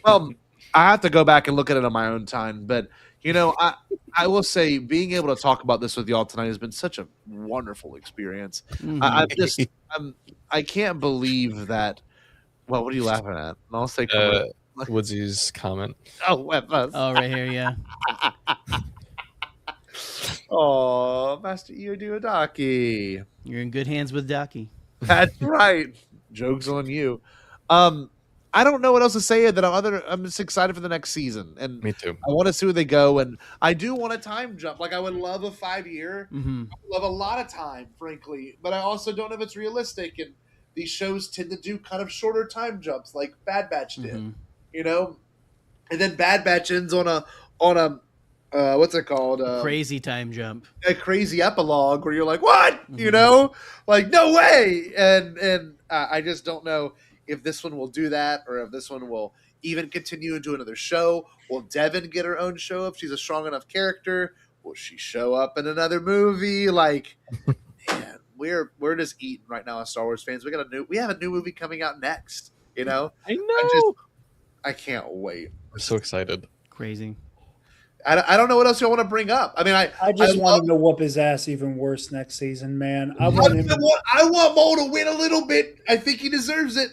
Well, I have to go back and look at it on my own time. But, you know, I will say being able to talk about this with y'all tonight has been such a wonderful experience. I can't believe that. Well, what are you laughing at? I'll say Woodsy's comment. Oh, right here, yeah. Oh, Master Iodaki. You're in good hands with Daki. That's right. Joke's on you. I don't know what else to say that I'm just excited for the next season. And me too. I want to see where they go. And I do want a time jump. Like I would love a 5-year. Mm-hmm. I would love a lot of time, frankly. But I also don't know if it's realistic. And these shows tend to do kind of shorter time jumps like Bad Batch did. You know? And then Bad Batch ends on a what's it called? Crazy time jump. A crazy epilogue where you're like, what? You know? Like, no way. And I just don't know if this one will do that or if this one will even continue into another show. Will Devin get her own show if she's a strong enough character? Will she show up in another movie? Like, man, we're just eating right now as Star Wars fans. We have a new movie coming out next. You know? I know. I can't wait. We're so excited. Crazy. I don't know what else you want to bring up. I mean, I just want him to whoop his ass even worse next season, man. I want Maul to win a little bit. I think he deserves it.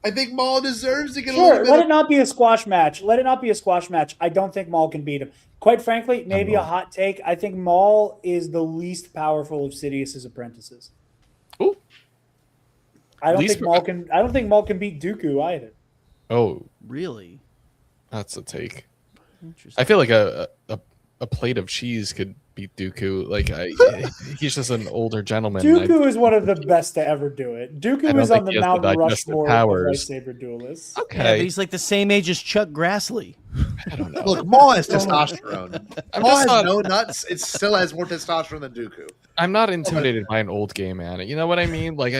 I think Maul deserves to get a little bit. Let it not be a squash match. Let it not be a squash match. I don't think Maul can beat him. Quite frankly, maybe a hot take. I think Maul is the least powerful of Sidious's apprentices. Ooh. I don't think Maul can beat Dooku either. Oh, really? That's a take. I feel like a plate of cheese could beat Dooku. Like he's just an older gentleman. Dooku is one of the best to ever do it. Dooku is on the Mount Rushmore of lightsaber dualists. Okay, yeah, but he's like the same age as Chuck Grassley. I don't know. Look, Maul has testosterone. Maul has no nuts. It still has more testosterone than Dooku. I'm not intimidated by an old gay man. You know what I mean? Like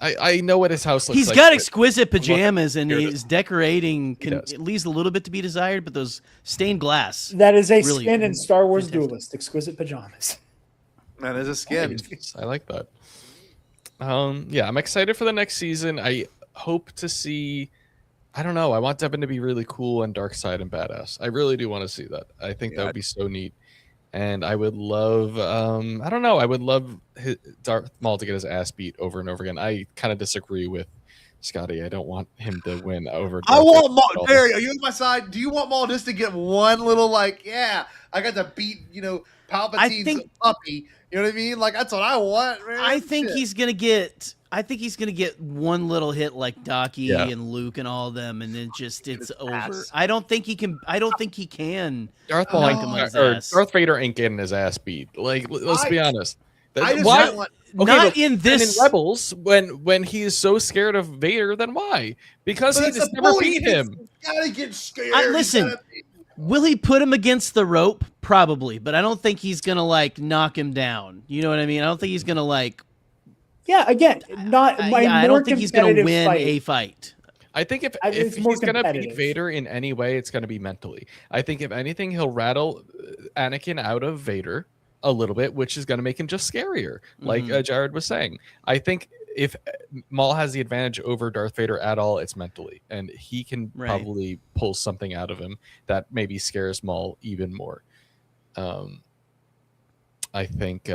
I know what his house looks He's like. got exquisite pajamas, and his decorating leaves a little bit to be desired, but those stained glass. That is a really skin in Star Wars Duelist. Exquisite pajamas. That is a skin. I like that. Yeah, I'm excited for the next season. I hope to see. I don't know. I want Devin to be really cool and dark side and badass. I really do want to see that. I think that would be so neat. And I would love, I don't know, I would love Darth Maul to get his ass beat over and over again. I kind of disagree with Scotty. I don't want him to win over. I want Maul. Barry, are you on my side? Do you want Maul just to get one little I got to beat, Palpatine's puppy. You know what I mean? Like that's what I want, man. I think he's gonna get one little hit like Daki and Luke and all of them, and then it's over. I don't think he can. Darth Vader ain't getting his ass beat. Like, let's be honest. In this in Rebels, when he is so scared of Vader, then why? Because he just never beat him. Gotta get scared. Listen. Will he put him against the rope? Probably, but I don't think he's gonna knock him down. You know what I mean? I don't think he's gonna Yeah, again, I don't think he's gonna win a fight. I think if he's gonna beat Vader in any way, it's gonna be mentally. I think if anything, he'll rattle Anakin out of Vader a little bit, which is gonna make him just scarier, like Jared was saying. I think if Maul has the advantage over Darth Vader at all, it's mentally, and he can probably pull something out of him that maybe scares Maul even more. I think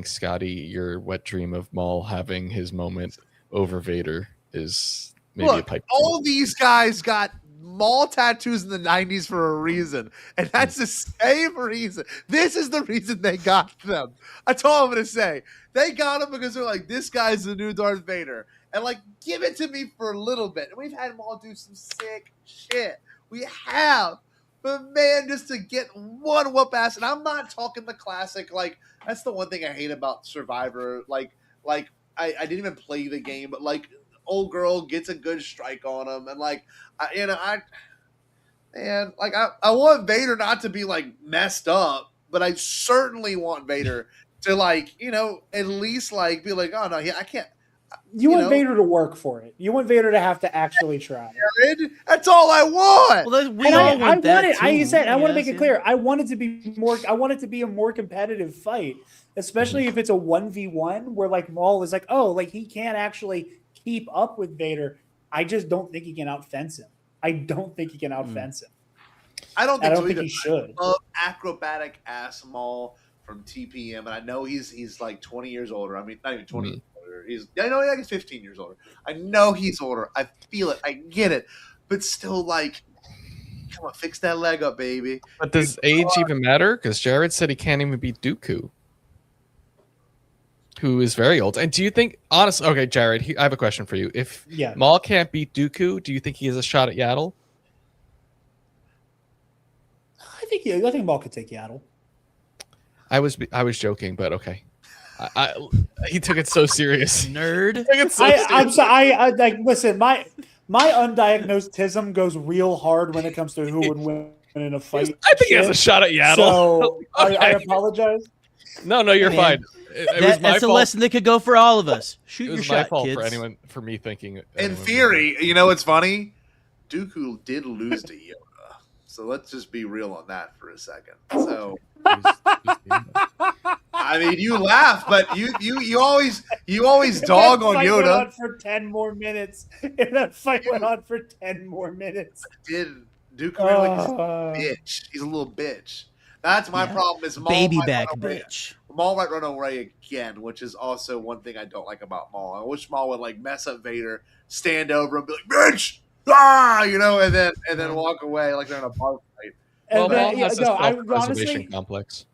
Scotty, your wet dream of Maul having his moment over Vader is maybe a Look, pipe. all these guys got Maul tattoos in the 90s for a reason, and that's the same reason. This is the reason they got them. That's all I'm going to say. They got them because they're like, this guy's the new Darth Vader. And, like, give it to me for a little bit. And we've had Maul do some sick shit. We have. But, man, just to get one whoop-ass, and I'm not talking the classic, like, that's the one thing I hate about Survivor. Like I didn't even play the game, but, like, old girl gets a good strike on him, and like, I want Vader not to be like messed up, but I certainly want Vader to like, at least like be like, oh no, I can't. You want Vader to work for it. You want Vader to have to actually try. That's all I want. Well, we all want that too. I want to make it clear. I want it to be more. I want it to be a more competitive fight, especially if it's a 1v1 where like Maul is like, oh, like he can't actually keep up with Vader. I just don't think he can outfence him. I don't think he can outfence him. I don't think he should. I love acrobatic ass Maul from TPM, and I know he's like 20 years older. I mean, not even 20 years older. I know he's 15 years older. I know he's older. I feel it. I get it. But still, like, come on, fix that leg up, baby. But does age even matter? Because Jarod said he can't even beat Dooku, who is very old. And do you think, honestly, okay, Jarod, I have a question for you. If Maul can't beat Dooku, do you think he has a shot at Yaddle? I think Maul could take Yaddle. I was joking, but okay. He took it so serious. Nerd. I'm sorry. I like listen. My undiagnosed-tism goes real hard when it comes to who would win in a fight. I think he has a shot at Yaddle. So okay. I apologize. No, you're fine. That's a lesson that could go for all of us. Shoot your shot, my fault kids. for me thinking. In theory, you know what's funny? Dooku did lose to Yoda. So let's just be real on that for a second. So, I mean, you laugh, but you always dog on Yoda. Went on for 10 more minutes. If that fight went on for 10 more minutes, Dooku really is a bitch? He's a little bitch. That's my problem. Is Maul baby back bitch. Maul might run away again, which is also one thing I don't like about Maul. I wish Maul would like mess up Vader, stand over and be like, "Bitch!" and then walk away like they're in a bar fight. Well, Maul has a self-preservation complex.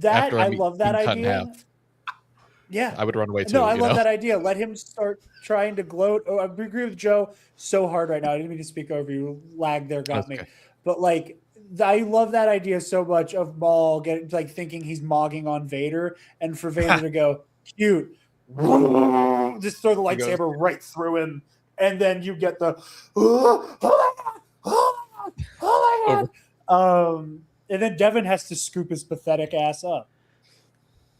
I love that idea. Yeah, I would run away too. No, I love that idea. Let him start trying to gloat. Oh, I agree with Joe so hard right now. I didn't mean to speak over you. Lag there got me. But like, I love that idea so much of Maul thinking he's mogging on Vader, and for Vader to go cute, just throw the lightsaber right through him. And then you get the oh my god. And then Devin has to scoop his pathetic ass up.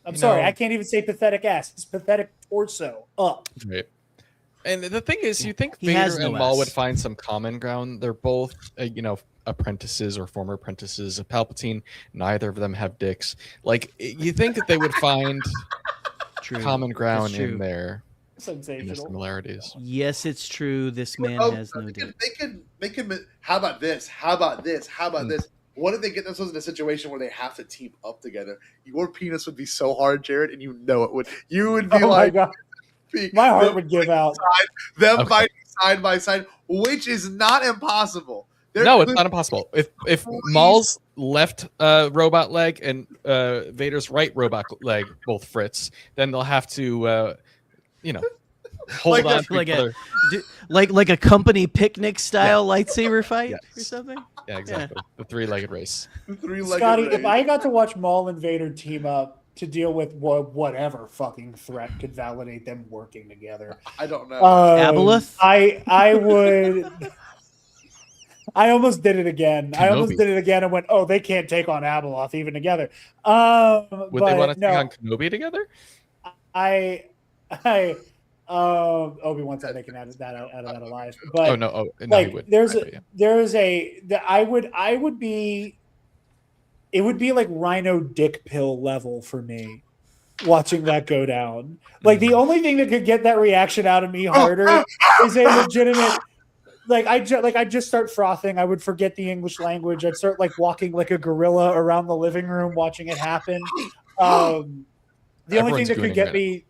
I'm sorry, I can't even say pathetic ass. His pathetic torso up. Right. And the thing is, you think Vader and Maul would find some common ground? They're both, apprentices or former apprentices of Palpatine. Neither of them have dicks. Like, you think that they would find common ground in there. Sensational. The similarities. Yes, it's true. This man has no dick. They could. How about this? How about this? How about this? What if they get themselves in a situation where they have to team up together? Your penis would be so hard, Jarod, and you know it would. You would be my God. My heart would give out. Fighting side by side, which is not impossible. No, it's not impossible. If Maul's left robot leg and Vader's right robot leg both fritz, then they'll have to hold on to each other. Like a company picnic style lightsaber fight or something. Yeah, exactly. Yeah. The three-legged race. Scotty, if I got to watch Maul and Vader team up to deal with whatever fucking threat could validate them working together, I don't know. Aboleth? I would. I almost did it again. Kenobi. I almost did it again and went, "Oh, they can't take on Abeloth even together." Would they want to take on Kenobi together? Obi-Wan's not making out of that alive. But no, like it would be like Rhino dick pill level for me watching that go down. Like the only thing that could get that reaction out of me harder is a legitimate. I just start frothing. I would forget the English language. I'd start like walking like a gorilla around the living room watching it happen. The only thing that could get me.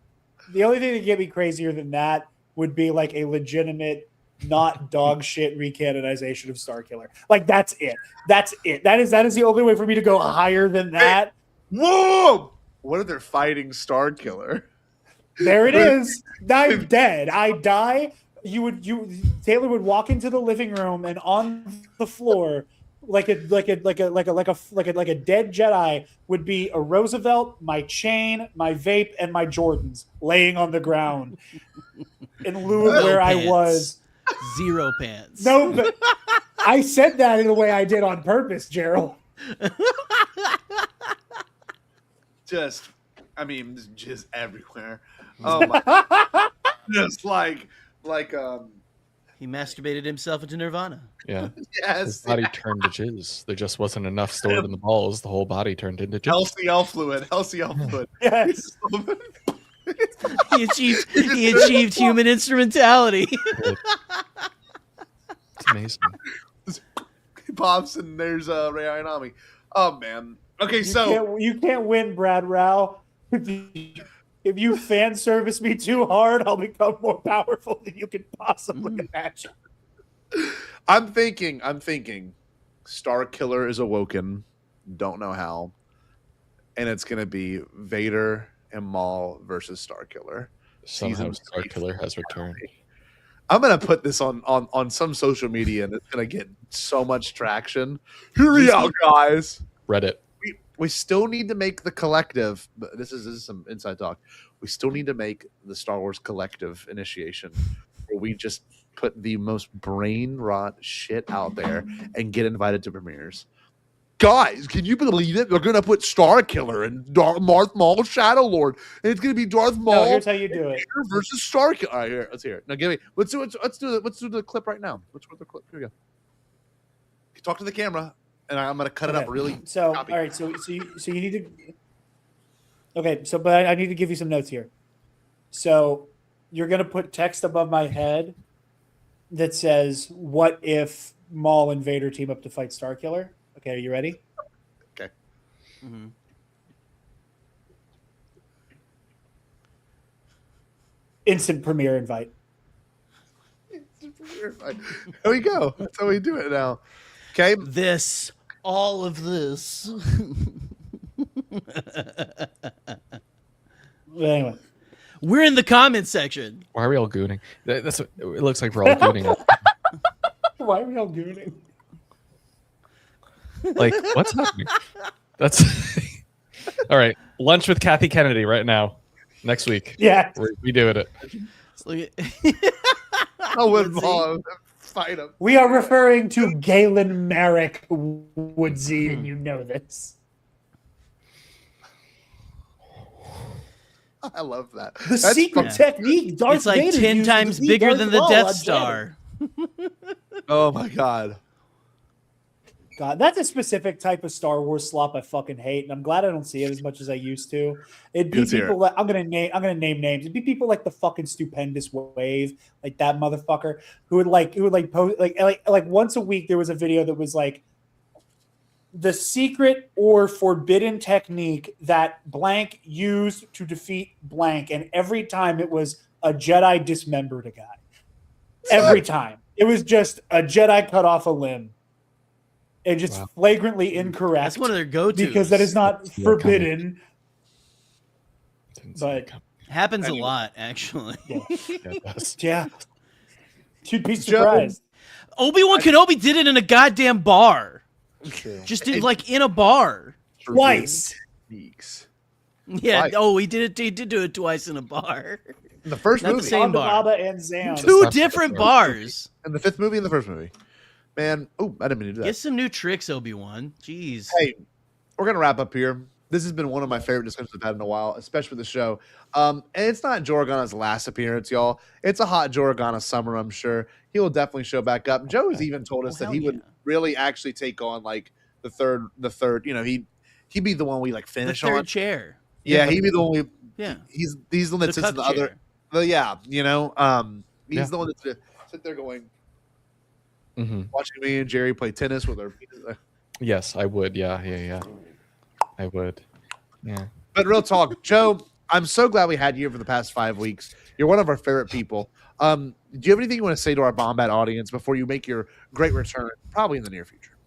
The only thing that get me crazier than that would be like a legitimate, not dog shit recanonization of Starkiller. Like that's it. That's it. That is the only way for me to go higher than that. Whoa! What if they're fighting Starkiller? There it is. I'm dead. I die. Taylor would walk into the living room and on the floor, like a dead Jedi would be a Roosevelt, my chain, my vape, and my Jordans laying on the ground in lieu of where I was. Zero pants. No, but I said that in the way I did on purpose, Gerald. Just jizz everywhere. Oh my! Just like he masturbated himself into nirvana. Yeah. Yes. His body turned to jizz. There just wasn't enough stored in the balls. The whole body turned into jizz. LCL fluid. Yes. He achieved human instrumentality. It's amazing. He pops and there's Ray Ayanami. Oh man. Okay, so you can't win, Brad Rao. If you fan service me too hard, I'll become more powerful than you can possibly imagine. I'm thinking Starkiller is awoken. Don't know how. And it's gonna be Vader and Maul versus Starkiller. Somehow Starkiller has returned. I'm gonna put this on some social media and it's gonna get so much traction. Here we go, guys. Reddit. We still need to make the collective. But this is some inside talk. We still need to make the Star Wars collective initiation, where we just put the most brain rot shit out there and get invited to premieres. Guys, can you believe it? They're gonna put Starkiller and Darth Maul Shadow Lord, and it's gonna be Darth Maul. No, here's how you do it versus Starkiller. All right, here, let's hear it. Now, give me. Let's do the clip right now. Let's do the clip. Here we go. Talk to the camera. And I'm going to cut it up really. So, all right. So you need to. Okay. So, but I need to give you some notes here. So, you're going to put text above my head that says, "What if Maul and Vader team up to fight Starkiller?" Okay. Are you ready? Okay. Mm-hmm. Instant premiere invite. Here we go. That's how we do it now. Okay. All of this. Anyway, we're in the comment section. Why are we all gooning? That's what it looks like. We're all gooning. Why are we all gooning? Like, what's happening? That's all right. Lunch with Kathy Kennedy right now. Next week. Yeah, we doing it. I would fight him. We are referring to Galen Merrick Woodsy, and you know this. I love that. The secret technique. Darth it's like Vader 10 times bigger Darth than the Maul Death on Star. Oh my god. God, that's a specific type of Star Wars slop I fucking hate, and I'm glad I don't see it as much as I used to. It'd be people like I'm gonna name names. It'd be people like the fucking Stupendous Wave, like that motherfucker, who would post like once a week there was a video that was like the secret or forbidden technique that blank used to defeat blank, and every time it was a Jedi dismembered a guy. Every time. It was just a Jedi cut off a limb. And just flagrantly incorrect. That's one of their go-tos. Because that is not forbidden. But happens a lot, actually. Yeah. You'd be surprised. Obi-Wan Kenobi did it in a goddamn bar. Just did in a bar. Twice. Yeah. Oh, he did it. He did do it twice in a bar. In the first movie, the same bar. Baba and Zam. Two different bars. In the fifth movie and the first movie. Man, I didn't mean to do that. Get some new tricks, Obi-Wan. Jeez. Hey, we're gonna wrap up here. This has been one of my favorite discussions I've had in a while, especially with the show. And it's not Joragana's last appearance, y'all. It's a hot Joragana summer, I'm sure. He will definitely show back up. Joe has even told us that he would really actually take on like the third. You know, he'd be the one we finish the third on. Chair. Yeah, he'd be the one we. Yeah, he's the one that sits in the other. Yeah, you know, he's the one that sit there going. Watching me and Jerry play tennis with our. Yes, I would. Yeah. I would. Yeah. But real talk, Joe, I'm so glad we had you over the past 5 weeks. You're one of our favorite people. Do you have anything you want to say to our Bombad audience before you make your great return, probably in the near future?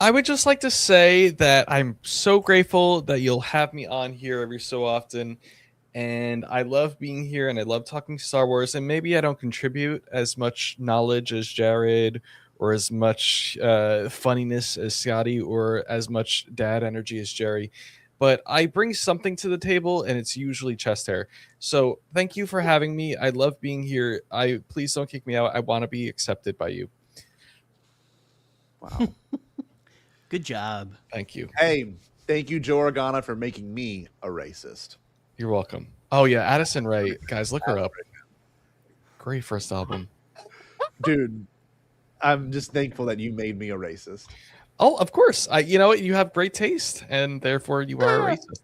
I would just like to say that I'm so grateful that you'll have me on here every so often. And I love being here and I love talking Star Wars. And maybe I don't contribute as much knowledge as Jared or as much funniness as Scotty or as much dad energy as Jerry. But I bring something to the table and it's usually chest hair. So thank you for having me. I love being here. Please don't kick me out. I want to be accepted by you. Wow. Good job. Thank you. Hey, thank you, Joe Organa, for making me a racist. You're welcome. Oh yeah, Addison Rae. Guys, look her up. Great first album. Dude, I'm just thankful that you made me a racist. Oh, of course. You know what? You have great taste, and therefore you are a racist.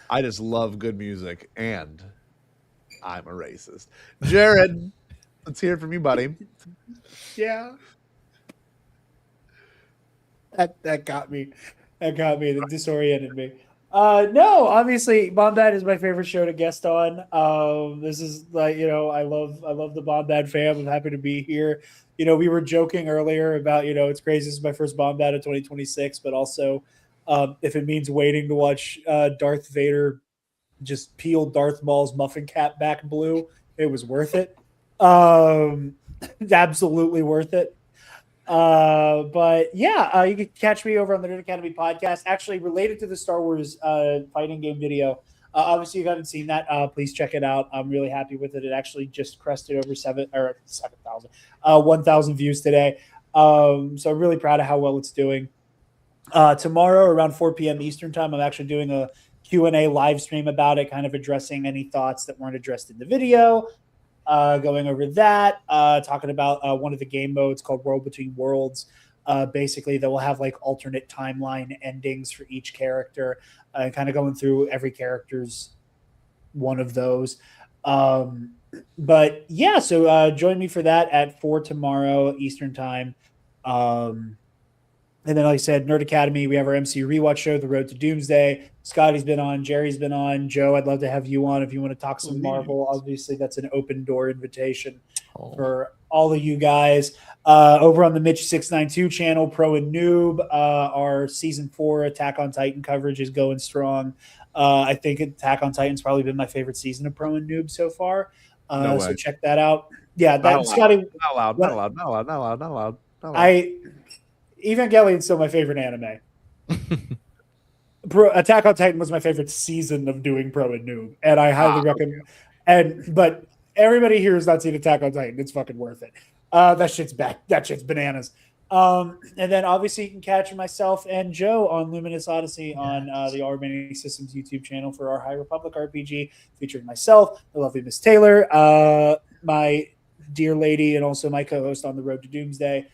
I just love good music, and I'm a racist. Jared, let's hear it from you, buddy. Yeah. That got me. That got me. That disoriented me. No, obviously, Bombad is my favorite show to guest on. This is like, I love the Bombad fam. I'm happy to be here. We were joking earlier about, it's crazy. This is my first Bombad of 2026, but also, if it means waiting to watch Darth Vader just peel Darth Maul's muffin cap back blue, it was worth it. Absolutely worth it. But yeah, you can catch me over on the Nerd Academy podcast, actually related to the Star Wars fighting game video. Obviously, if you haven't seen that, please check it out. I'm really happy with it. It actually just crested over 1,000 views today. So I'm really proud of how well it's doing. Tomorrow around 4 p.m. Eastern time, I'm actually doing a Q&A live stream about it, kind of addressing any thoughts that weren't addressed in the video. Going over that, talking about one of the game modes called World Between Worlds. Basically, that will have like alternate timeline endings for each character, kind of going through every character's one of those. But yeah, so join me for that at 4 tomorrow Eastern time. And then, like I said, Nerd Academy, we have our MC rewatch show, The Road to Doomsday. Scotty's been on, Jerry's been on. Joe, I'd love to have you on if you want to talk some Marvel. Obviously, that's an open door invitation for all of you guys. Over on the Mitch692 channel, Pro and Noob, our season 4 Attack on Titan coverage is going strong. I think Attack on Titan's probably been my favorite season of Pro and Noob so far. So check that out. Yeah, that Scotty. Not allowed. Evangelion's still my favorite anime. Attack on Titan was my favorite season of doing Pro and Noob, and I highly recommend. But everybody here has not seen Attack on Titan. It's fucking worth it. That shit's back. That shit's bananas. And then obviously you can catch myself and Joe on Luminous Odyssey on the All Remaining Systems YouTube channel for our High Republic RPG, featuring myself, the lovely Miss Taylor, my dear lady, and also my co-host on The Road to Doomsday.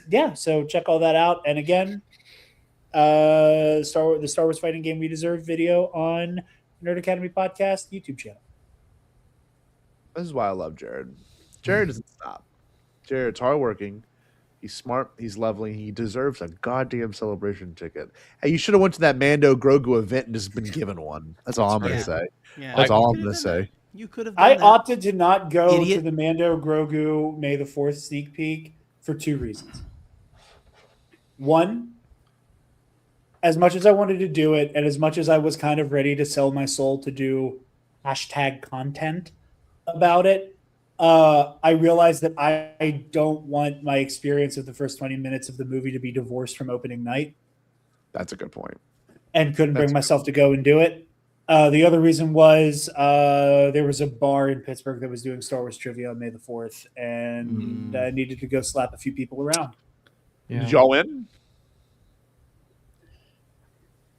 Yeah, so check all that out. And again, the Star Wars Fighting Game We Deserve video on Nerd Academy Podcast YouTube channel. This is why I love Jared. Jared doesn't stop. Jared's hardworking. He's smart. He's lovely. He deserves a goddamn celebration ticket. Hey, you should have went to that Mando Grogu event and just been given one. That's all I'm going to say. Yeah. That's all I'm going to say. You could have. I opted to not go to the Mando Grogu May the 4th sneak peek for 2 reasons. One, as much as I wanted to do it, and as much as I was kind of ready to sell my soul to do hashtag content about it, I realized that I don't want my experience of the first 20 minutes of the movie to be divorced from opening night. That's a good point. And couldn't bring myself to go and do it. The other reason was there was a bar in Pittsburgh that was doing Star Wars trivia on May the 4th, and I needed to go slap a few people around. Yeah. Did y'all win?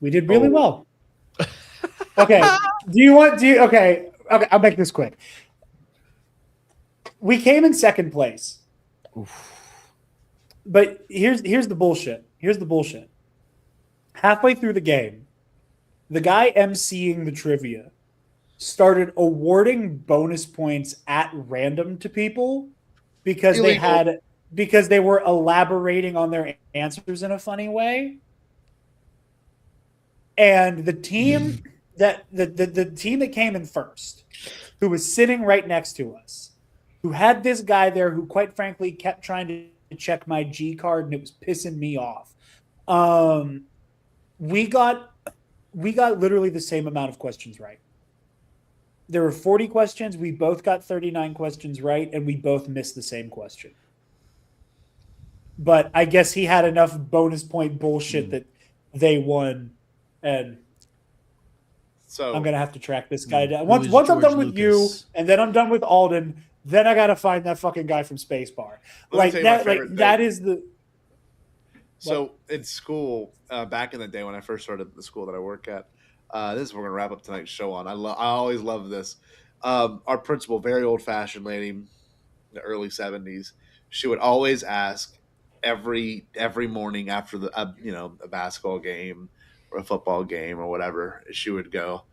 We did really well. Okay. Okay, I'll make this quick. We came in second place. Oof. But here's the bullshit. Here's the bullshit. Halfway through the game, the guy emceeing the trivia started awarding bonus points at random to people because they were elaborating on their answers in a funny way. And the team that the team that came in first, who was sitting right next to us, who had this guy there who, quite frankly, kept trying to check my G card, and it was pissing me off. We got literally the same amount of questions right. There were 40 questions. We both got 39 questions right, and we both missed the same question. But I guess he had enough bonus point bullshit that they won, and so I'm gonna have to track this guy down. Once I'm done with you, and then I'm done with Alden, then I gotta find that fucking guy from Spacebar. Like that is the. So in school, back in the day when I first started the school that I work at, this is what we're gonna wrap up tonight's show on. I always love this. Our principal, very old fashioned lady, in the early 70s, she would always ask every morning after the a basketball game or a football game or whatever, she would go,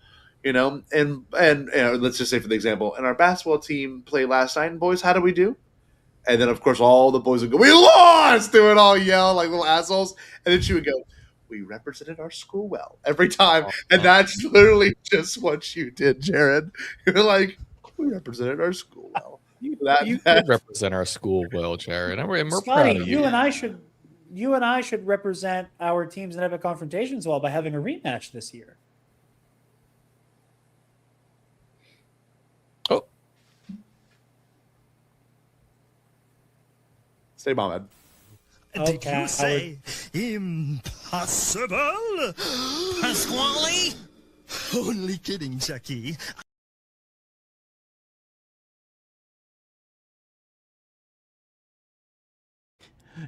and let's just say for the example, and our basketball team played last night, and boys, how did we do? And then of course all the boys would go, we lost! They would all yell like little assholes, and then she would go, we represented our school well every time. And that's literally just what you did, Jared. You're like, we represented our school well. You could represent our school well, Jared. And we're Scotty, proud of you. You and I should represent our teams and have a confrontations well by having a rematch this year. Oh. Stay bombed. Did you say impossible? Pasquale? Only kidding, Chucky.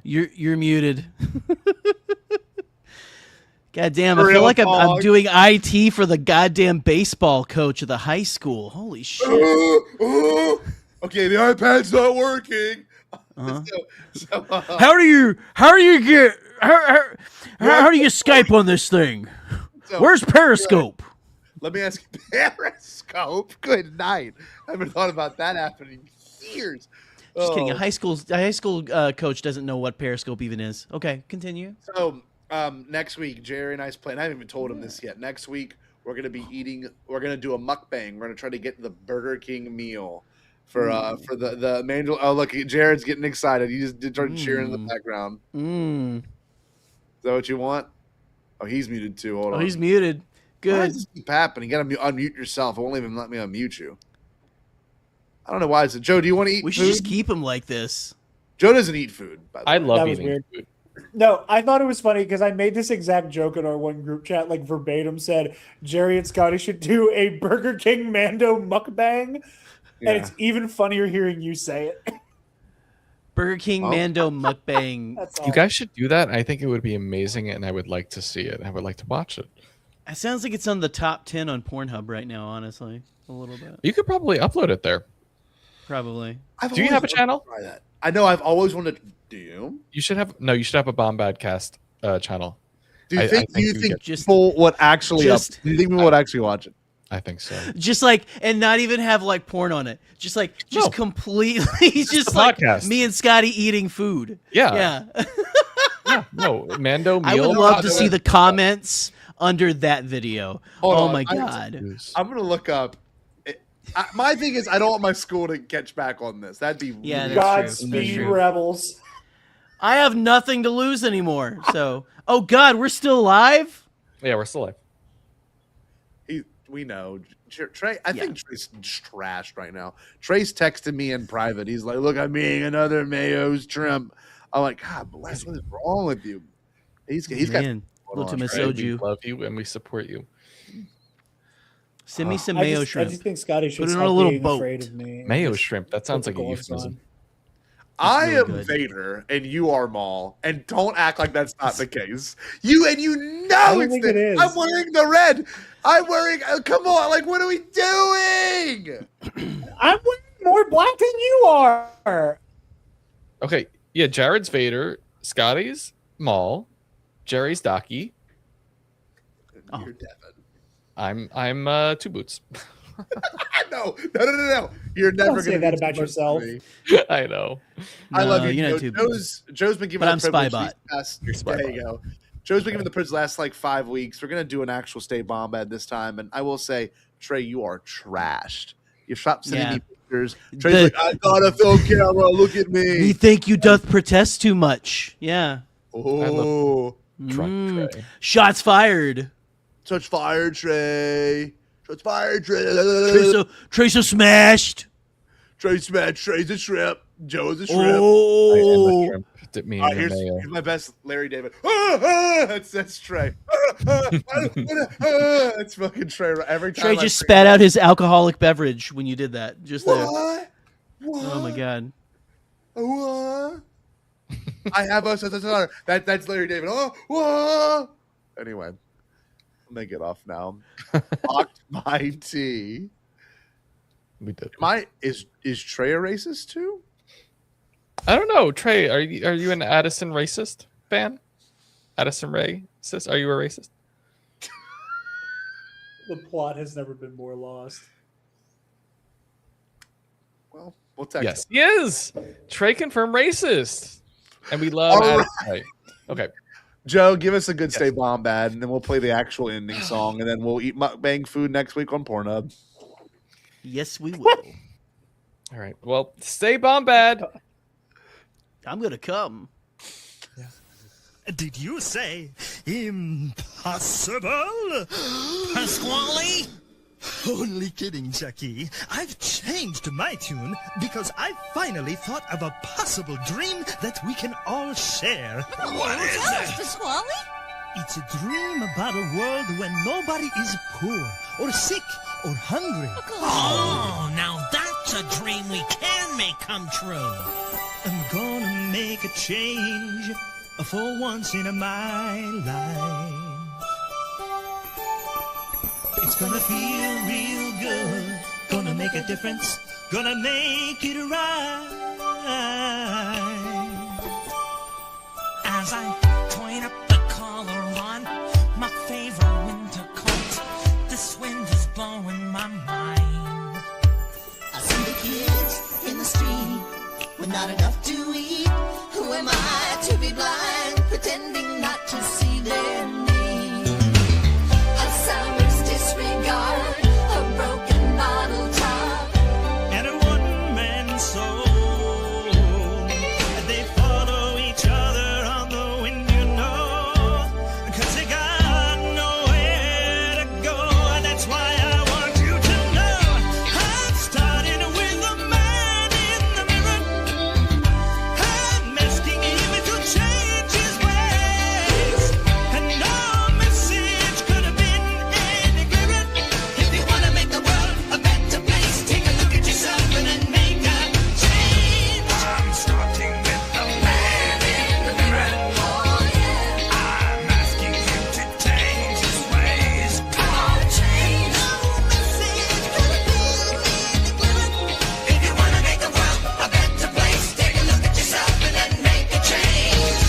You're muted. God damn, I feel like I'm doing IT for the goddamn baseball coach of the high school. Holy shit. Okay, the iPad's not working. How do you Skype on this thing? Where's Periscope? Let me ask you, Periscope? Good night. I haven't thought about that happening in years. Just kidding. A high school coach doesn't know what Periscope even is. Okay, continue. So next week, Jerry and I's plan. I haven't even told him this yet. Next week, we're gonna be eating. We're gonna do a mukbang. We're gonna try to get the Burger King meal for the Mandel. Oh, look, Jared's getting excited. He just started cheering in the background. Is that what you want? Oh, he's muted too. Hold on. Oh, he's muted. Good. Why does this keep happening? You gotta unmute yourself. It won't even let me unmute you. I don't know why. Joe, do you want to eat We food? should just keep him like this. Joe doesn't eat food, by the way. I love That was eating weird. food. No, I thought it was funny because I made this exact joke in our one group chat, like verbatim said, Jerry and Scotty should do a Burger King Mando mukbang. Yeah. And it's even funnier hearing you say it. Burger King Mando mukbang. That's all. You guys should do that. I think it would be amazing, and I would like to see it. I would like to watch it. It sounds like it's on the top 10 on Pornhub right now, honestly. A little bit. You could probably upload it there. Probably. Do you have a channel? Try that. I know. I've always wanted to. Do you? You should have a Bombadcast channel. Do you think get- people would actually? Do you think people would actually watch it? I think so. Just like, and not even have like porn on it. Just completely, just a like podcast. me and Scotty eating food. Yeah. No, Mando meal. I would love to see the comments under that video. Hold on. My God. I'm going to look up. My thing is, I don't want my school to catch back on this. That'd be Yeah, weird. Godspeed, rebels. I have nothing to lose anymore. So, oh God, we're still alive? Yeah, we're still live. We know. Trey, I think Trey's trashed right now. Trey's texting me in private. He's like, look, I'm being another Mayo's Trump. I'm like, God bless, what is wrong with you? He's got little too Trey, we you. love you and we support you. Send me some mayo shrimp. I just think Scotty should Put it on stop a little being boat. afraid of me. Mayo Just shrimp. That sounds put like the a gloves euphemism. on. I really am good. Vader and you are Maul, and don't act like that's not the case. You know don't it's think the, it is. I'm wearing the red. I'm wearing. Come on, like what are we doing? I'm wearing more black than you are. Okay, yeah, Jared's Vader, Scotty's Maul, Jerry's Docky. You're Devin. I'm Two Boots. No. You're never Don't say gonna that be about too much yourself. for me. I know. I love No, you. you're not Joe. too bad. Joe's been giving But out I'm privilege Spybot. these past- You're There Spybot. you go. Joe's been giving the Prince the last like 5 weeks. We're gonna do an actual Stay Bombad this time, and I will say, Trey, you are trashed. You stopped sending me pictures. Trey's like, I got a film camera. Look at me. We think you doth protest too much. Yeah. Oh, shots fired. Shots fired, Trey. Shots fired, Trey. Trey so smashed. Trey smashed. Trey's a shrimp. Joe's a shrimp. Oh. Here's my best Larry David. That's Trey. That's fucking Trey. Every time Trey just spat out his alcoholic beverage when you did that. Just there. What? Oh my god. What? I have a that's Larry David. What? Anyway, I'm gonna get off now. Locked my tea. We did. Is Trey a racist too? I don't know. Trey, are you an Addison racist fan? Addison Ray? Are you a racist? The plot has never been more lost. Well, we'll text Yes, him. he is. Trey confirmed racist. And we love Addison Ray. Okay. Joe, give us a good Stay Bombad, and then we'll play the actual ending song, and then we'll eat mukbang food next week on Pornhub. Yes, we will. All right. Well, Stay Bombad. I'm gonna come. Did you say impossible? Pasquale? Only kidding, Jackie. I've changed my tune because I finally thought of a possible dream that we can all share. What is it? Pasquale? It's a dream about a world when nobody is poor or sick or hungry. Oh, now that's a dream we can make come true. I'm gonna make a change for once in my life. It's gonna feel real good. Gonna make a difference. Gonna make it right. As I point up the collar on my favorite winter coat, this wind is blowing my mind. I see the kids in the street with not enough to eat. Who am I to be blind, pretending not to see their need? Alzheimer's disregard, a broken bottle top, and a one-man soul. They follow each other on the wind, you know, 'cause they got nowhere to go. That's why I want you to know I'm starting with the man in the mirror. I'm asking him to change his ways, and no message could have been any clearer. If you want to make the world a better place, take a look at yourself and then make a change. I'm starting with the man in the mirror. Oh yeah, I'm asking him to change his ways. come on, change. No message could have been any clearer. If you want to make the world a better place, take a look at yourself and then make a change.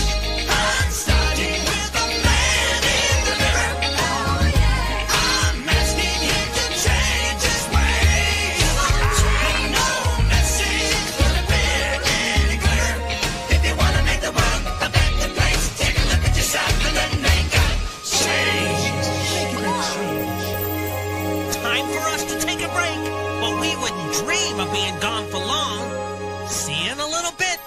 I'm starting with the man in the mirror. Oh yeah, I'm asking him to change his ways. no message could have been any clearer. If you want to make the world a better place, take a look at yourself and then make a change. Time for us to take a break, but we wouldn't dream of being gone for long. See you in a little bit.